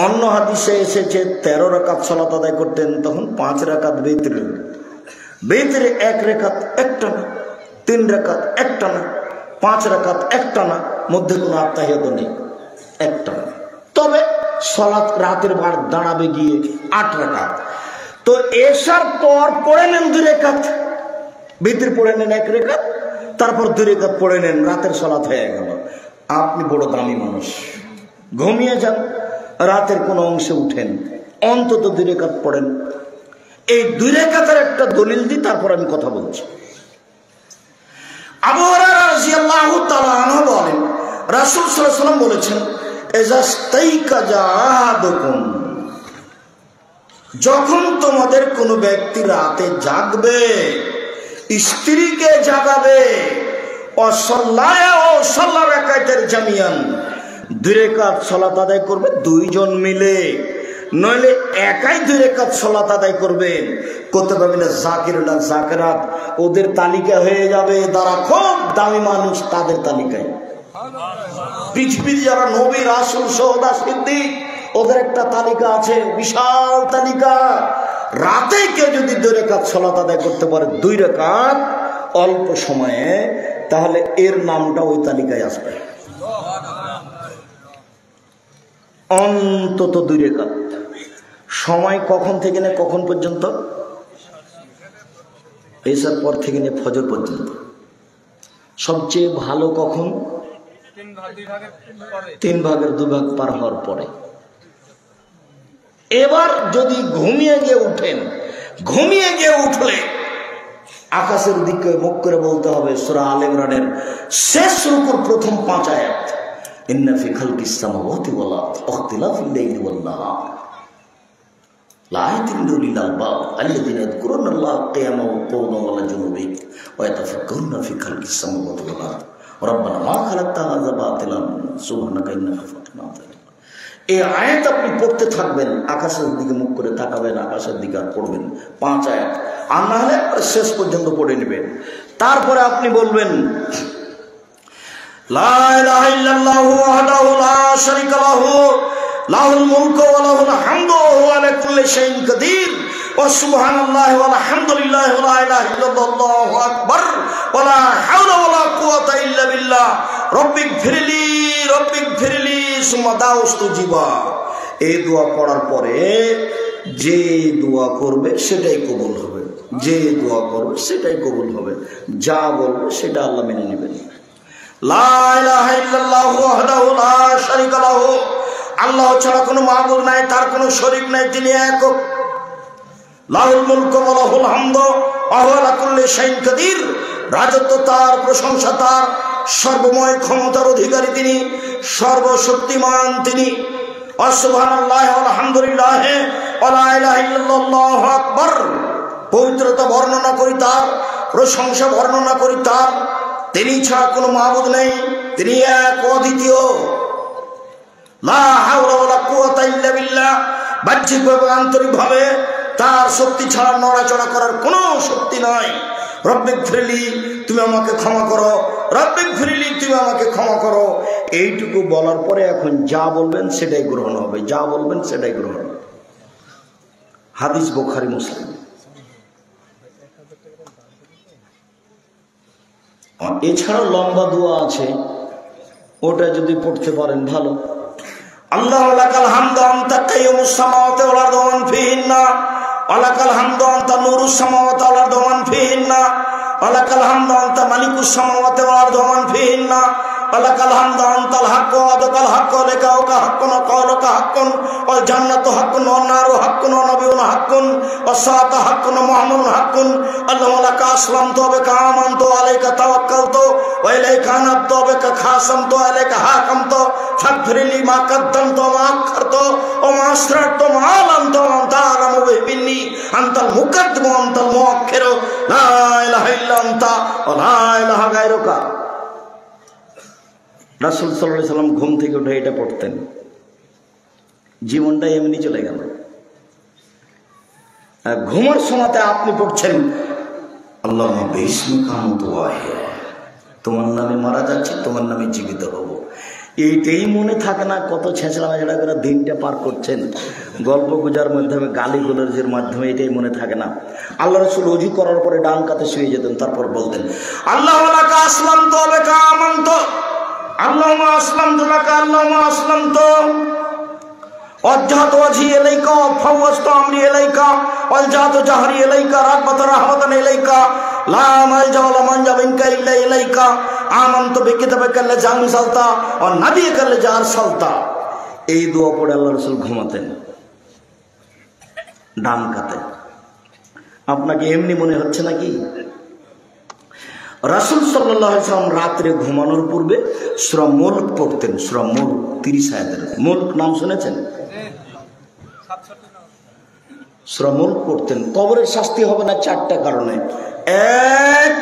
অন্য হাদিসে এসেছে 13 রাকাত সালাত আদায় করতেন, তখন 5 রাকাত বিতর। বিতরে 1 রাকাত একটানা, 3 রাকাত একটানা, 5 রাকাত একটানা, মধ্যে কোনো আত্তাহিয়াত নেই, একটানা। তবে সালাত রাতের বার দাঁড়াবে গিয়ে 8 রাকাত। তো এশার পর পড়ে নেন 2 রাকাত, বিতর পড়ে নেন 1 রাকাত, তারপর 2 রাকাত পড়ে নেন, রাতের সালাত হয়ে গেল। আপনি বড় দামি মানুষ, ঘুমিয়ে যান, রাতের কোন অংশে উঠেন, অন্তত 2 রাকাত পড়েন। এই 2 রাকাতের একটা দলিল দিই, তারপর আমি কথা বলছি। আবু হুরায়রা রাদিয়াল্লাহু তাআলা আনহু বলেন, রাসূল সাল্লাল্লাহু আলাইহি ওয়াসাল্লাম বলেছেন, ইজাস্তাইকাজা আহাদুকুম, যখন তোমাদের কোনো ব্যক্তি রাতে জাগবে, স্ত্রীকে জাগাবে, অসাল্লায়া ও সাল্লা রাকাতার জামিয়ান, 2 রাকাত সালাত আদায় করবে 2 জন মিলে, নইলে একাই 2 রাকাত সালাত আদায় করবেন। করতে পারবেন না জাকিরুল্লাহ জাকিরাত, ওদের তালিকা হয়ে যাবে, যারা খুব দামি মানুষ তাদের তালিকায়। পৃথিবীর যারা নবী রাসূল সুহাদা সিদ্দিক, ওদের একটা তালিকা আছে, বিশাল তালিকা। রাতে কেউ যদি 2 রাকাত সালাত আদায় করতে পারে, 2 রাকাত অল্প সময়ে, তাহলে এর নামটা ওই তালিকায় আসবে। অন্তত 2 রাকাত। সময় কখন থেকে নিয়ে কখন পর্যন্ত? এশার পর থেকে নিয়ে ফজর পর্যন্ত। সবচেয়ে ভালো কখন? 3 ভাগের 2 ভাগ পার হওয়ার পরে। এবার যদি ঘুমিয়ে গিয়ে উঠেন, ঘুমিয়ে গিয়ে উঠলে আকাশের দিকে মুখ করে বলতে হবে সূরা আলে ইমরানের শেষ রুকুর প্রথম 5 আয়াত, ইন্না ফি খালকিস সামাওয়াতি ওয়াল আরদি ওয়াখতিলাফিল লাইলি ওয়ান নাহার লাআয়াতিন লিউলিল আলবাব আল্লাযীনা ইয়াযকুরুনাল্লাহা কিয়ামান ওয়া qu'udan ওয়া আলা জুনুবিহিম ওয়া ইয়াতাফাক্কারুনা ফি খালকিস সামাওয়াতি ওয়াল আরদি রাব্বানা মা খালাকতা হাযা বাতিলান সুবহানাকা ইন্না কুননা যালিমিন। এই আয়াত আপনি পড়তে থাকবেন, আকাশের দিকে মুখ করে তাকাবেন, আকাশের দিকে আর পড়বেন 5 আয়াত, আর না হলে শেষ পর্যন্ত পড়ে নেবেন। তারপরে আপনি বলবেন লা ইলাহা ইল্লাল্লাহু ওয়াহদাহু লা শারীকা লাহু লাহুল মুলকু ওয়া লাহুল হামদু ওয়া হুয়া আলা কুল্লি শাইইন কাদির ওয়া সুবহানাল্লাহি ওয়া আলহামদুলিল্লাহি ওয়া লা ইলাহা ইল্লাল্লাহু আকবার ওয়া লা হাওলা ওয়া লা কুওয়াতা ইল্লা বিল্লাহ রব্বিগফিরলি সুম্মা দাউস্তুজিবা। এই দোয়া পড়ার পরে যে দোয়া করবে সেটাই কবুল হবে, যে দোয়া করবে সেটাই কবুল হবে, যা বলবে সেটা আল্লাহ মেনে নেবেন। লা ইলাহা ইল্লাল্লাহু ওয়াহদাহু লা শারীকা লাহু, আল্লাহ ছাড়া কোনো মাবুদ নাই, তার কোনো শরীক নাই, তিনি একক। লাহুল মুলকু ওয়া লাহুল হামদু ওয়া হুয়া আলা কুল্লি শাইইন কাদির, রাজত্ব তার, প্রশংসা তার, সর্বময় ক্ষমতার অধিকারী তিনি, সর্বশক্তিমান তিনি। সুবহানাল্লাহি ওয়া আলহামদুলিল্লাহি ওয়া লা ইলাহা ইল্লাল্লাহু আকবার, পবিত্রতা বর্ণনা করি তার, প্রশংসা বর্ণনা করি তার, তিনি ছাড়া কোনো মাবুদ নেই, তিনি এক অদ্বিতীয়। লা হাওলা ওয়া লা কুওয়াতা ইল্লা বিল্লাহ, বাহ্যিকভাবে আন্তরিকভাবে তার শক্তি ছাড়া নড়াচড়া করার কোনো শক্তি নাই। রব্বিগফিরলি, তুমি আমাকে ক্ষমা করো, রব্বিগফিরলি, তুমি আমাকে ক্ষমা করো। এইটুকু বলার পরে এখন যা বলবেন সেটাই গ্রহণ হবে, যা বলবেন সেটাই গ্রহণ হবে। হাদিস বুখারী মুসলিম। এছাড়াও লম্বা দোয়া আছে, ওটা যদি পড়তে পারেন ভালো। আল্লাহু লাকাল হামদু আনতা কাইয়ুমুস সামাওয়াতি ওয়াল আরদি ওয়া মান ফিহিন্না ওয়া লাকাল হামদু আনতা নূরুস সামাওয়াতি ওয়াল আরদি ওয়া মান ফিহিন্না ওয়া লাকাল হামদু আনতা মালিকুস সামাওয়াতি ওয়াল আরদি ওয়া মান ফিহিন্না ওয়া লাকাল হামদু আনতাল হাক্কু ওয়া আদাকাল হাক্কু লিকাউকা হাক্কুন ওয়া কাওলুকা হাক্কুন ওয়াল জান্নাতু হাক্কুন ওয়ান নারু হাক্কুন ওয়া নাবিয়ুনা হাক্কুন ওয়াস সাআতু হাক্কুন ওয়া মুহাম্মাদুন হাক্কুন আল্লাহু লাকা আসলামতু ওয়া বিকা আমানতু ওয়া আলাইকা তাওয়াক্কালতু ওয়া ইলাইকা আনাবতু ওয়া বিকা খাসামতু ওয়া ইলাইকা হাকামতু ফাগফিরলি মা কাদ্দামতু ওয়া মা আখখারতু ওয়া মা আসরারতু ওয়া মা আ'লানতু ওয়া আনতা আ'লামু বিহি আনতাল মুকাদ্দিমু ওয়া আনতাল মুআখিরু লা ইলাহা ইল্লা আনতা ওয়া লা ইলাহা গায়রুকা। রাসূল সাল্লাল্লাহু আলাইহি সাল্লাম ঘুম থেকে উঠে এটা পড়তেন, জীবনটা এমনি চলে গেল। আর ঘুমার সময়তে আপনি পড়ছেন আল্লাহুম্মা বিসমিকা আমুতু ওয়া আহয়া, তোমার নামে মারা যাচ্ছে, তোমার নামে জীবিত হব। এইটাই মনে থাকে না, কত ছেঁচড়া মেচড়া করে দিনটা পার করছেন, গল্প গুজার মাধ্যমে, গালি গোলজের মাধ্যমে, এটাই মনে থাকে না। আল্লাহ রাসূল ওযু করার পরে ডান কাতে শুয়ে যেতেন, তারপর বলতেন আল্লাহু লাকা আসলামতু ওয়া বিকা আমানতু আল্লাহুম্মা আসলামতু লাকা আল্লাহুম্মা আসলামতু ওয়াজহাতু ওয়াজহি ইলাইকা ওয়া ফাওয়াজতু আমরি ইলাইকা ওয়ালজাতু জাহরি ইলাইকা রাগবাতান রাহমাতান ইলাইকা লা মালজা ওয়া লা মানজা মিনকা ইল্লা ইলাইকা আমানতু বিকিতাবিকা আল্লাযী আনজালতা ওয়া নাবিয়্যিকা আল্লাযী আরসালতা। এই দোয়া পড়ে আল্লাহ রাসূল ঘুমাতেন ডান কাতে। আপনাকে এমনি মনে হচ্ছে নাকি? রাসূল সাল্লাল্লাহু আলাইহি ওয়াসাল্লাম রাতে ঘুমানোর পূর্বে সূরা মুলক পড়তেন। সূরা মুলক 30 আয়াতের। মুলক নাম শুনেছেন? সূরা মুলক পড়তেন। কবরের শাস্তি হবে না 4টা কারণে। 1,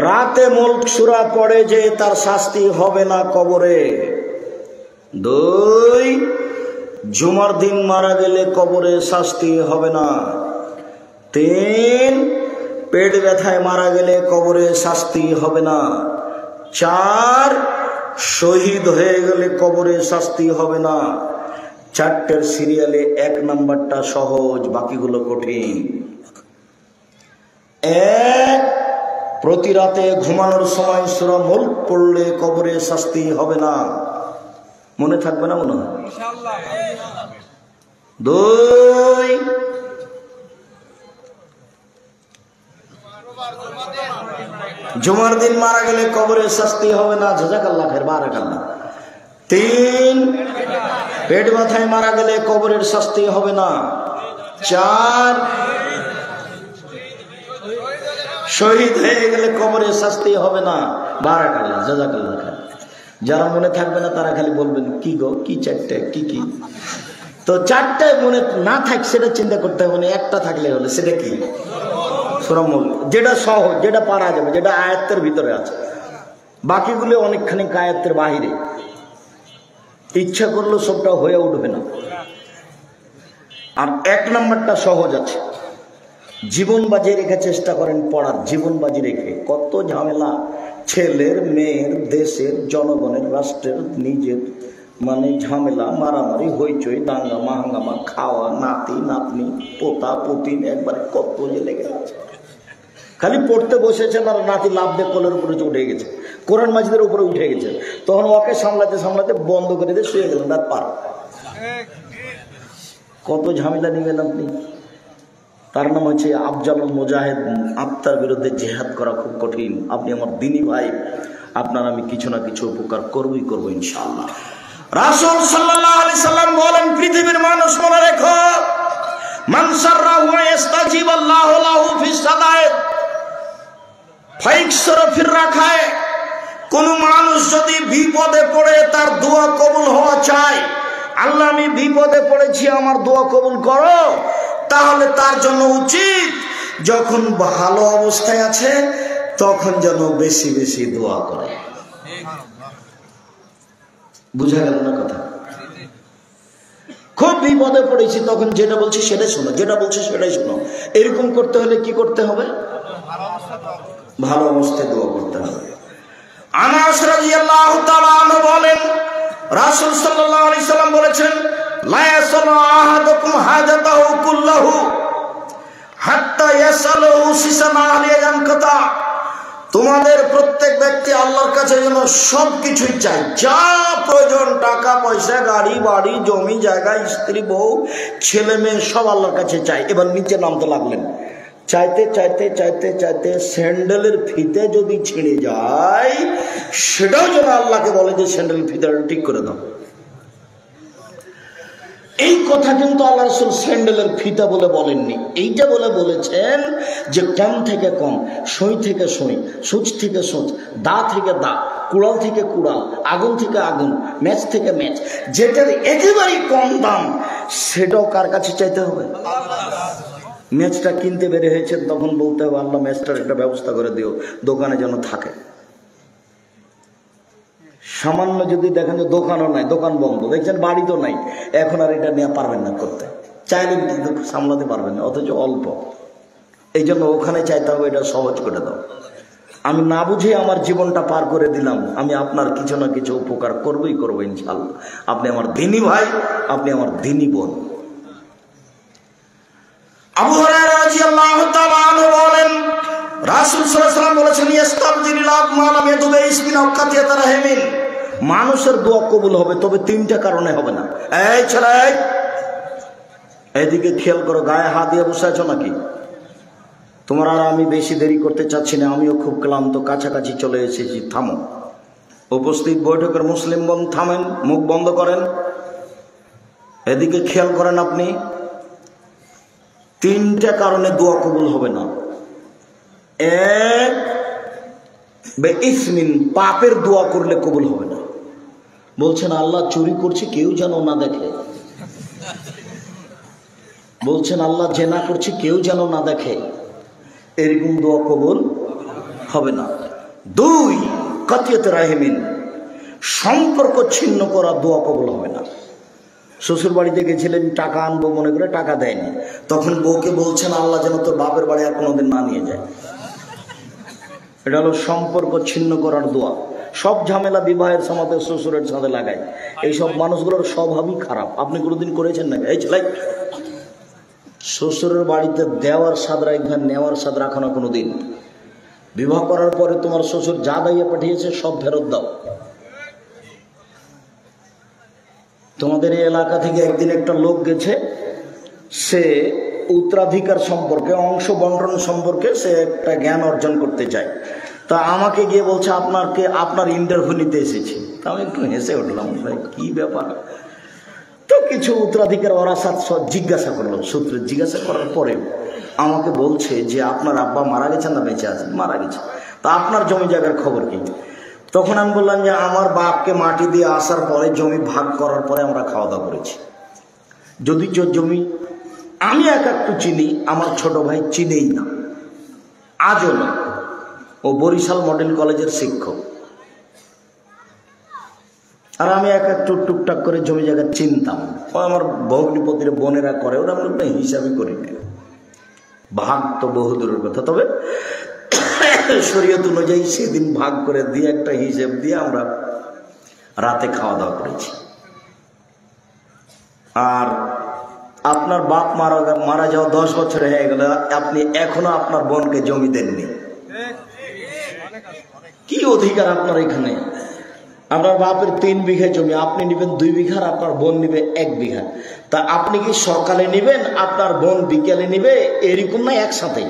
রাতে মুলক সূরা পড়ে যে তার শাস্তি হবে না কবরে। 2, জুমার দিন মারা গেলে কবরে শাস্তি হবে না। 3, পেট ব্যথায় মারা গেলে কবরে শাস্তি হবে না। 4, শহীদ হয়ে গেলে কবরে শাস্তি হবে না। 4টের সিরিয়ালে 1 নাম্বারটা সহজ, বাকিগুলো কঠিন। 1, প্রতি রাতে ঘুমানোর সময় সূরা মুলক পড়লে কবরে শাস্তি হবে না। মনে থাকবে না মনে হয়? ইনশাআল্লাহ। 2, জুমার দিন মারা গেলে কবরে শাস্তি হবে না। জাযাকাল্লাহ খাইর, বারাকাল্লাহ। 3, পেট ব্যথায় মারা গেলে কবরের শাস্তি হবে না। 4, শহীদ হয়ে গেলে কবরের শাস্তি হবে না। বারাকাল্লাহ, জাযাকাল্লাহ খাইর। যারা মনে থাকবে না তারা খালি বলবেন কি গো কি চারটে কি কি। তো চারটায় মনে না থাক সেটা চিন্তা করতে হবে না, একটা থাকলে হলে সেটা কি সূরা মুলক, যেটা সহজ, যেটা পারা যাবে, যেটা আয়াতের ভিতরে আছে। বাকিগুলো অনেকখানি আয়াতের বাহিরে, ইচ্ছা করলেও সবটা হয়ে উঠবে না। আর 1 নম্বরটা সহজ আছে, জীবন বাজি রেখে চেষ্টা করেন পড়ার, জীবন বাজি রেখে। কত ঝামেলা ছেলের, মেয়ের, দেশের, জনগণের, রাষ্ট্রের, নিজের, মানে ঝামেলা, মারামারি, হইচই, দাঙ্গা মাহাঙ্গামা, খাওয়া, নাতি নাতনি, পোতা পুতিন, একবারে কত যে লেগে আছে। খালি পড়তে বসেছেন আর নাতি লাভ দিয়ে কোলের উপরে উঠে গেছে, কোরআন মাজিদের উপরে উঠে গেছে, তখন ওকে সামলাতে সামলাতে বন্ধ করে দিয়ে শুয়ে গেলেন, রাত পার। কত ঝামেলা নিবেন আপনি। তার নাম হচ্ছে আফজালুল মুজাহিদ। আত্মার বিরুদ্ধে জেহাদ করা খুব কঠিন। আপনি আমার দিনী ভাই, আপনার আমি কিছু না কিছু উপকার করবই করবো ইনশাআল্লাহ। রাসূল সাল্লাল্লাহু আলাইহি সাল্লাম বলেন, পৃথিবীর মানুষ মনে রেখো, মান সাররাহু ইস্তাজিবাল্লাহু লাহু ফিস সাদায়েত ফাইকসরা ফির রাখায়। কোন মানুষ যদি বিপদে পড়ে তার দোয়া কবুল হওয়া চায়, আল্লাহ আমি বিপদে পড়েছি আমার দোয়া কবুল করো, তাহলে তার জন্য উচিত যখন ভালো অবস্থায় আছে তখন যেন বেশি বেশি দোয়া করে। বুঝা গেল না কথা? খুব বিপদে পড়েছি তখন যেটা বলছি সেটাই শোনো, যেটা বলছি সেটাই শোনো। এরকম করতে হলে কি করতে হবে? ভালো অবস্থায় দোয়া করতে হবে। আনাস রাদিয়াল্লাহু তাআলা আনহু বলেন, রাসূল সাল্লাল্লাহু আলাইহি সাল্লাম বলেছেন, লা ইয়াসালু আহাদুকুম হাজাতাহু কুল্লাহু হাত্তা ইয়াসালু সিসানা আলিয়ান কাতা। তোমাদের প্রত্যেক ব্যক্তি আল্লাহর কাছে যেন সবকিছুই চাই, যা প্রয়োজন, টাকা পয়সা, গাড়ি বাড়ি, জমি জায়গা, স্ত্রী বউ, ছেলে মেয়ে, সব আল্লাহর কাছে চাই। এবার নিচে নামতে লাগলেন, চাইতে চাইতে চাইতে চাইতে স্যান্ডেলের ফিতে যদি ছিঁড়ে যায় সেটাও যেন আল্লাহকে বলে যে স্যান্ডেলের ফিতাটা ঠিক করে দাও। এই কথা কিন্তু আল্লাহ রাসূল স্যান্ডেলের ফিতা বলে বলেননি, এইটা বলে বলেছেন যে কম থেকে কম, সই থেকে সই, সূচ থেকে সূচ, দা থেকে দা, কুড়াল থেকে কুড়াল, আগুন থেকে আগুন, ম্যাচ থেকে ম্যাচ, যেটার একেবারেই কম দাম সেটাও কার কাছে চাইতে হবে? ম্যাচটা কিনতে বের হয়েছেন তখন বলতে হবে, আল্লাহ ম্যাচটার একটা ব্যবস্থা করে দিও, দোকানে যেন থাকে। সামান্য যদি দেখেন যে দোকানও নাই, দোকান বন্ধ, দেখছেন বাড়ি তো নাই, এখন আর এটা নিয়ে পারবেন না করতে, চাইলে কিন্তু সামলাতে পারবেন না, অথচ অল্প। এই জন্য ওখানে চাইতে হবে এটা সহজ করে দাও। আমি না বুঝে আমার জীবনটা পার করে দিলাম, আমি আপনার কিছু না কিছু উপকার করবই করবো ইনশাআল্লাহ। আপনি আমার দিনী ভাই, আপনি আমার দিনী বোন। আবু হুরায়রা রাদিয়াল্লাহু তাআলা আনহু বলেন, রাসূল সাল্লাল্লাহু আলাইহি ওয়াসাল্লাম বলেছেন, ইস্তাগফিরুল্লাহ মা লাম ইয়াতুব ইসমিন আও কাতিয়াত রাহিমিন। মানুষের দোয়া কবুল হবে, তবে 3টা কারণে হবে না। এই ছেলে, এদিকে খেয়াল করো, গায়ে হাত দিয়ে বসে আছো নাকি? তোমার আর আমি বেশি দেরি করতে চাচ্ছি না, আমিও খুব ক্লান্ত, কাছাকাছি চলে এসেছি। থামো, উপস্থিত বৈঠকের মুসলিম বোন থামেন, মুখ বন্ধ করেন, এদিকে খেয়াল করেন। আপনি 3টা কারণে দোয়া কবুল হবে না। এক, বেইসমিন, পাপের দোয়া করলে কবুল হবে না। বলছেন আল্লাহ চুরি করছি কেউ যেন না দেখে, বলছেন আল্লাহ জেনা করছি কেউ যেন না দেখে, এরকম দোয়া কবুল হবে না। 2, কাতিয়াত রাহিমিন, সম্পর্ক ছিন্ন করা দোয়া কবুল হবে না। শ্বশুর বাড়িতে গেছিলেন, টাকা আনবো মনে করে টাকা দেয়নি, তখন বউকে বলছেন আল্লাহ যেন তোর বাপের বাড়ি আর কোনোদিন না নিয়ে যায়। এটা হলো সম্পর্ক ছিন্ন করার দোয়া। সব ঝামেলা বিবাহের সাথে শ্বশুরের সাথে লাগায়। এইসব মানুষগুলোর স্বভাবই খারাপ। আপনি কোনোদিন করেছেন নাকি? এই ছেলে, শ্বশুরের বাড়িতে দেওয়ার স্বাদ রাখবে, নেওয়ার স্বাদ রাখো না কোনোদিন। বিবাহ করার পরে তোমার শ্বশুর যা দাইয়ে পাঠিয়েছে সব ফেরত দাও। তোমাদের এই এলাকা থেকে একদিন একটা লোক গেছে, সে উত্তরাধিকার সম্পর্কে, অংশ বন্টন সম্পর্কে সে একটা জ্ঞান অর্জন করতে চায়। তা আমাকে গিয়ে বলছে আপনার ইন্টারভিউ নিতে এসেছি। তা আমি একটু হেসে উঠলাম, ভাই কি ব্যাপার। তো কিছু উত্তরাধিকার ওরাসাত জিজ্ঞাসা করলাম, সূত্রে জিজ্ঞাসা করার পরে আমাকে বলছে যে আপনার আব্বা মারা গেছেন না বেঁচে আছেন? মারা গেছে। তা আপনার জমি জায়গার খবর কি? তখন আমি বললাম যে আমার বাপকে মাটি দিয়ে আসার পরে জমি ভাগ করার পরে আমরা খাওয়া দাওয়া করেছি। যদি জমি আমি একটু চিনি, আমার ছোট ভাই চিনেই না, আজও না। ও বরিশাল মডেল কলেজের শিক্ষক, আর আমি একটু টুকটাক করে জমি জায়গা চিনতাম। ও আমার ভগ্নিপতির বোনেরা করে, ওরা আমরা হিসাবই করি না। ভাগ তো বহুদূরের কথা, তবে শরীয়ত অনুযায়ী সেদিন ভাগ করে দিয়ে একটা হিসেব দিয়ে আমরা রাতে খাওয়া দাওয়া করেছি। আর আপনার বাপ মারা যাওয়া 10 বছর হয়ে গেল, আপনি এখনো আপনার বোনকে জমি দেননি। কি অধিকার আপনার এখানে? আপনার বাপের 3 বিঘা জমি, আপনি নেবেন 2 বিঘা, আপনার বোন নিবে 1 বিঘা। তা আপনি কি সকালে নেবেন, আপনার বোন বিকেলে নিবে, এরকম না একসাথে?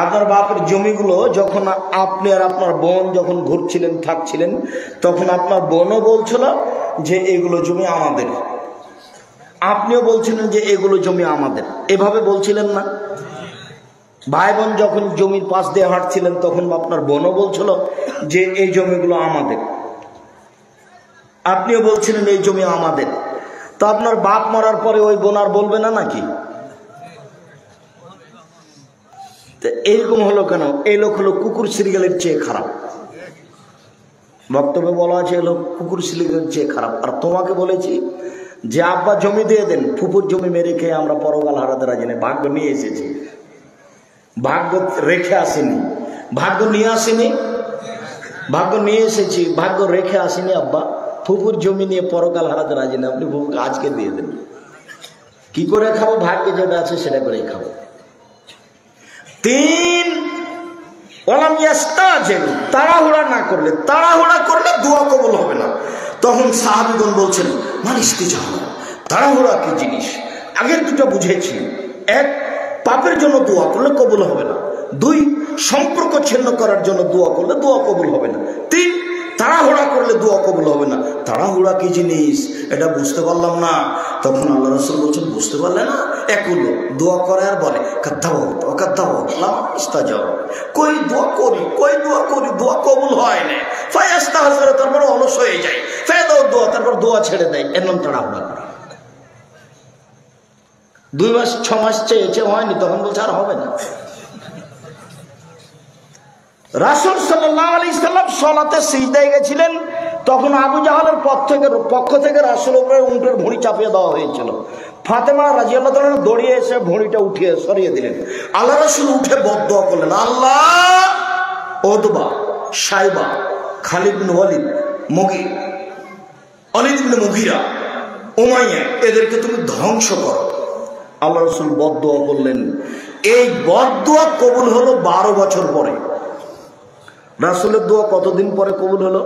আপনার বাপের জমিগুলো যখন আপনি আর আপনার বোন যখন ঘুরছিলেন থাকছিলেন, তখন আপনার বোনও বলছিল যে এগুলো জমি আমাদের, আপনিও বলছিলেন যে এগুলো জমি আমাদের, এভাবে বলছিলেন না? ভাই বোন যখন জমির পাশ দিয়ে হাঁটছিলেন তখন আপনার বোনও বলছিল যে এই জমিগুলো আমাদের, আপনিও বলছিলেন এই জমি আমাদের। তো আপনার বাপ মরার পরে ওই বোন আর বলবে না নাকি? এইরকম হলো কেন? এই লোক হলো কুকুর সিরিয়ালের চেয়ে খারাপ। বক্তব্যে বলা আছে এলো কুকুর সিরিয়ালের চেয়ে খারাপ। আর তোমাকে বলেছি যে আব্বা জমি দিয়ে দেন, ফুপুর জমি মেরে খেয়ে আমরা পরকাল হারাতে রাজি নেই। ভাগ্য নিয়ে এসেছি, ভাগ্য রেখে আসেনি, ভাগ্য নিয়ে আসেনি, ভাগ্য নিয়ে এসেছি, ভাগ্য রেখে আসেনি। আব্বা ফুপুর জমি নিয়ে পরকাল হারাতে রাজি না, আপনি ফুপুকে আজকে দিয়ে দেন। কি করে খাবো? ভাগ্যে যেটা আছে সেটা করেই খাবো। 3 তাড়াহুড়া না করলে, তাড়াহুড়া করলে দোয়া কবুল হবে না। তখন সাহাবীগণ বলছেন মানিস্তি যাও, তাড়াহুড়া কি জিনিস? আগের দুটো বুঝেছি। 1, পাপের জন্য দোয়া করলে কবুল হবে না। 2, সম্পর্ক ছিন্ন করার জন্য দোয়া করলে দোয়া কবুল হবে না। 3, তাড়াহুড়া করলে দোয়া কবুল হবে না। তাড়াহুড়া কি জিনিস এটা বুঝতে পারলাম না। তখন আল্লাহ রাসূল বলছেন বুঝতে পারলে না? একুলো দোয়া করে আর বলে কই দোয়া করি, কই দোয়া করি, দোয়া কবুল হয় না। ফায়াস্তাহজির, তারপর অলস হয়ে যায়। ফায়দাও দোয়া, তারপর দোয়া ছেড়ে দেয়। এর নাম তাড়াহুড়া করা। 2 মাস 6 মাস চেয়েছে, হয়নি, তখন বলছে আর হবে না। রাসূল সাল্লাল্লাহু আলাইহি সাল্লাম সালাতে সিজদায় গেছিলেন, তখন আবু জাহালের পক্ষ থেকে রাসূলের উপরে উটের ভুঁড়ি চাপিয়ে দেওয়া হয়েছিল। ফাতেমা রাদিয়াল্লাহু তাআলা দৌড়িয়ে এসে ভুঁড়িটা উঠিয়ে সরিয়ে দিলেন। আল্লাহ রাসূল উঠে বদদোয়া করলেন, আল্লাহ উতবা, শাইবা, খালিদ বিন ওয়ালিদ, ওয়ালিদ বিন মুগীরা, উমাইয়া, এদেরকে তুমি ধ্বংস করো। আল্লাহ রাসূল বদদোয়া করলেন। এই বদদোয়া কবুল হলো 12 বছর পরে। রাসূলের দোয়া কতদিন পরে কবুল হলো?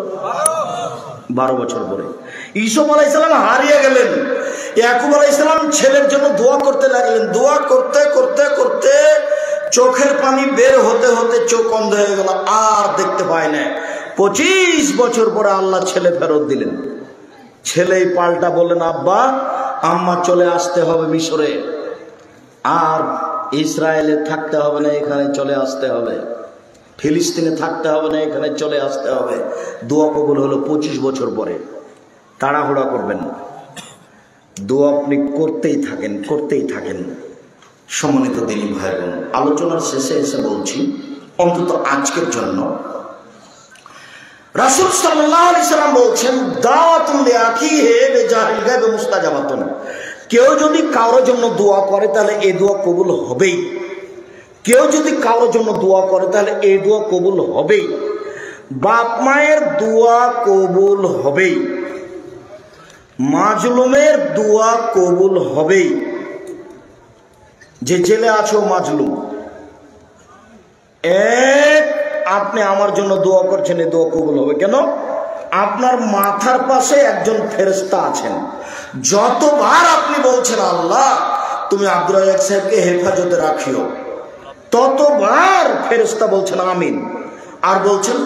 12 বছর পরে। ঈসা আলাইহিস সালাম হারিয়ে গেলেন। ইয়াকুব আলাইহিস সালাম ছেলের জন্য দোয়া করতে লাগলেন। দোয়া করতে করতে করতে চোখের পানি বের হতে হতে চোখ অন্ধ হয়ে গেল, আর দেখতে পায় না। 25 বছর পরে আল্লাহ ছেলে ফেরত দিলেন। ছেলেই পাল্টা বললেন, আব্বা আম্মা চলে আসতে হবে মিশরে, আর ইসরায়েলে থাকতে হবে না, এখানে চলে আসতে হবে। ফিলিস্তিনে থাকতে হবে না, এখানে চলে আসতে হবে। দোয়া কবুল হলো 25 বছর পরে। তাড়াহুড়া করবেন না, দোয়া আপনি করতেই থাকেন, করতেই থাকেন। সম্মানিত দিনী ভাই বোন, আলোচনার শেষে এসে বলছি, অন্তত আজকের জন্য রাসূল সাল্লাল্লাহু আলাইহি সাল্লাম বলছেন, দাওয়াতুল লিআখিহি বিজাহিল গায়ব মুস্তাজাবাতুন। কেউ যদি কারোর জন্য দোয়া করে তাহলে এই দোয়া কবুল হবেই। কেউ যদি কারোর জন্য দোয়া করে তাহলে এই দোয়া কবুল হবেই। বাপ মায়ের দোয়া কবুল হবেই, মাজলুমের দোয়া কবুল হবেই। যে জেলে আছো মাজলুম, আপনি আমার জন্য দোয়া করছেন, এই দোয়া কবুল হবে। কেন? আপনার মাথার পাশে একজন ফেরেশতা আছেন। যতবার আপনি বলছেন আল্লাহ তুমি আব্দুর রাজ্জাক সাহেবকে হেফাজতে রাখিও, ততবার ফেরেশতা বলছেন আমিন, আর বলছেন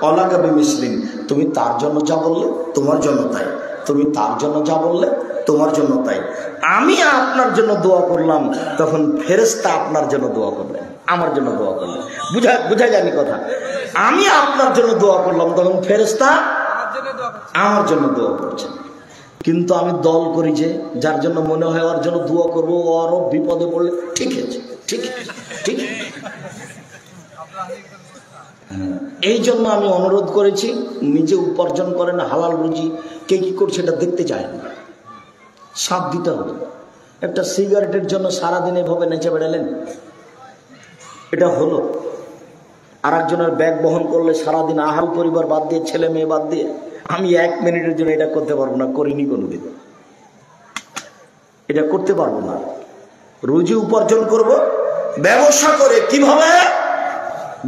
অলাকা বিমিসলিন, তুমি তার জন্য যা বললে তোমার জন্য তাই, তুমি তার জন্য যা বললে তোমার জন্য তাই। আমি আপনার জন্য দোয়া করলাম, তখন ফেরেশতা আপনার জন্য দোয়া করলেন, আমার জন্য দোয়া করলেন। বুঝা যায়নি কথা? আমি আপনার জন্য দোয়া করলাম, তখন ফেরেশতা আমার জন্য দোয়া করছেন। কিন্তু আমি দল করি যে যার জন্য মনে হয় ওর জন্য দোয়া করবো, ওরও বিপদে পড়লে ঠিক আছে, ঠিক ঠিক। এই জন্য আমি অনুরোধ করেছি, নিজে উপার্জন করেন হালাল রুজি, কে কি করছে এটা দেখতে চায় না, সাথ দিতে হবে। একটা সিগারেটের জন্য সারাদিন এভাবে নেচে বেড়ালেন, এটা হলো? আর একজনের ব্যাগ বহন করলে সারাদিন আহাল পরিবার বাদ দিয়ে, ছেলে মেয়ে বাদ দিয়ে, আমি 1 মিনিটের জন্য এটা করতে পারবো না, করিনি কোনোদিন, এটা করতে পারবো না। রুজি উপার্জন করব ব্যবসা করে। কিভাবে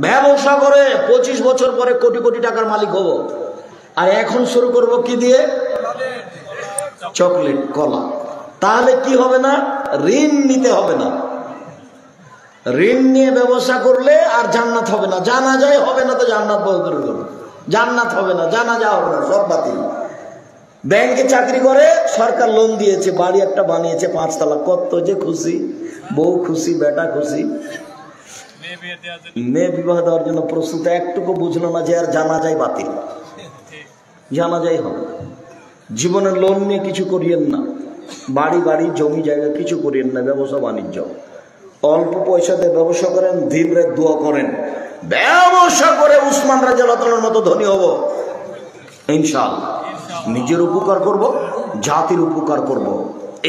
ব্যবসা করে? 25 বছর পরে কোটি কোটি টাকার মালিক হব। আর এখন শুরু করব কি দিয়ে? চকলেট, কলা। তাহলে কি হবে না? ঋণ নিতে হবে না। ঋণ নিয়ে ব্যবসা করলে আর জান্নাত হবে না। জানাজাই হবে না তো জান্নাত বল করে দেবো। জান্নাত হবে না, জানাজা হবে না, সব বাতিল। ব্যাংকে চাকরি করে, সরকার লোন দিয়েছে, বাড়ি একটা বানিয়েছে 5 তলা, কত যে খুশি, বউ খুশি, বেটা খুশি। মেয়ে বিবাহ দেওয়ার জন্য প্রস্তুত, একটুকু বুঝলো না যে আর জানাজাই বাতিল, জানাজাই হবে। জীবনের লোন নিয়ে কিছু করিয়েন না, বাড়ি জমি জায়গা কিছু করিয়েন না। ব্যবসা বাণিজ্য অল্প পয়সাতে ব্যবসা করেন, দিন রাত দোয়া করেন, ব্যবসা করে উসমান রাদিয়াল্লাহু তাআলার মতো ধনী হব ইনশাআল্লাহ। নিজের উপকার করব, জাতির উপকার করব,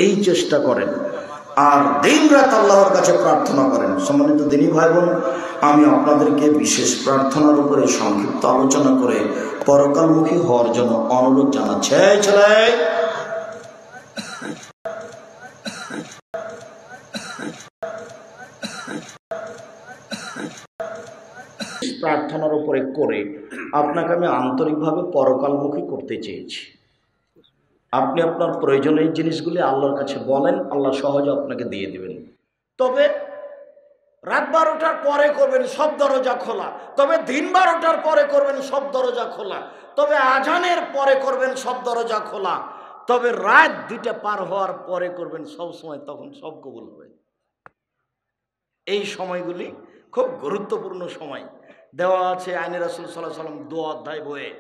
এই চেষ্টা করেন। আর দিন রাত আল্লাহর কাছে প্রার্থনা করেন। সম্মানিত দিনী ভাই বোন, আমি আপনাদেরকে বিশেষ প্রার্থনার উপরে সংক্ষিপ্ত আলোচনা করে পরকালমুখী হওয়ার জন্য অনুরোধ জানাচ্ছি। ছেলে প্রার্থনার উপরে করে আপনাকে আমি আন্তরিকভাবে পরকালমুখী করতে চেয়েছি। আপনি আপনার প্রয়োজনীয় জিনিসগুলি আল্লাহর কাছে বলেন, আল্লাহ সহজে আপনাকে দিয়ে দিবেন। তবে রাত 12টার পরে করবেন, সব দরজা খোলা। তবে দিন 12টার পরে করবেন, সব দরজা খোলা। তবে আজানের পরে করবেন, সব দরজা খোলা। তবে রাত 2টা পার হওয়ার পরে করবেন, সব সময়, তখন সব কবুল হবে। এই সময়গুলি খুব গুরুত্বপূর্ণ সময়। দেওয়া আছে আইনে রাসূল সাল্লাল্লাহু আলাইহি ওয়াসাল্লাম 2 অধ্যায় বইয়ে।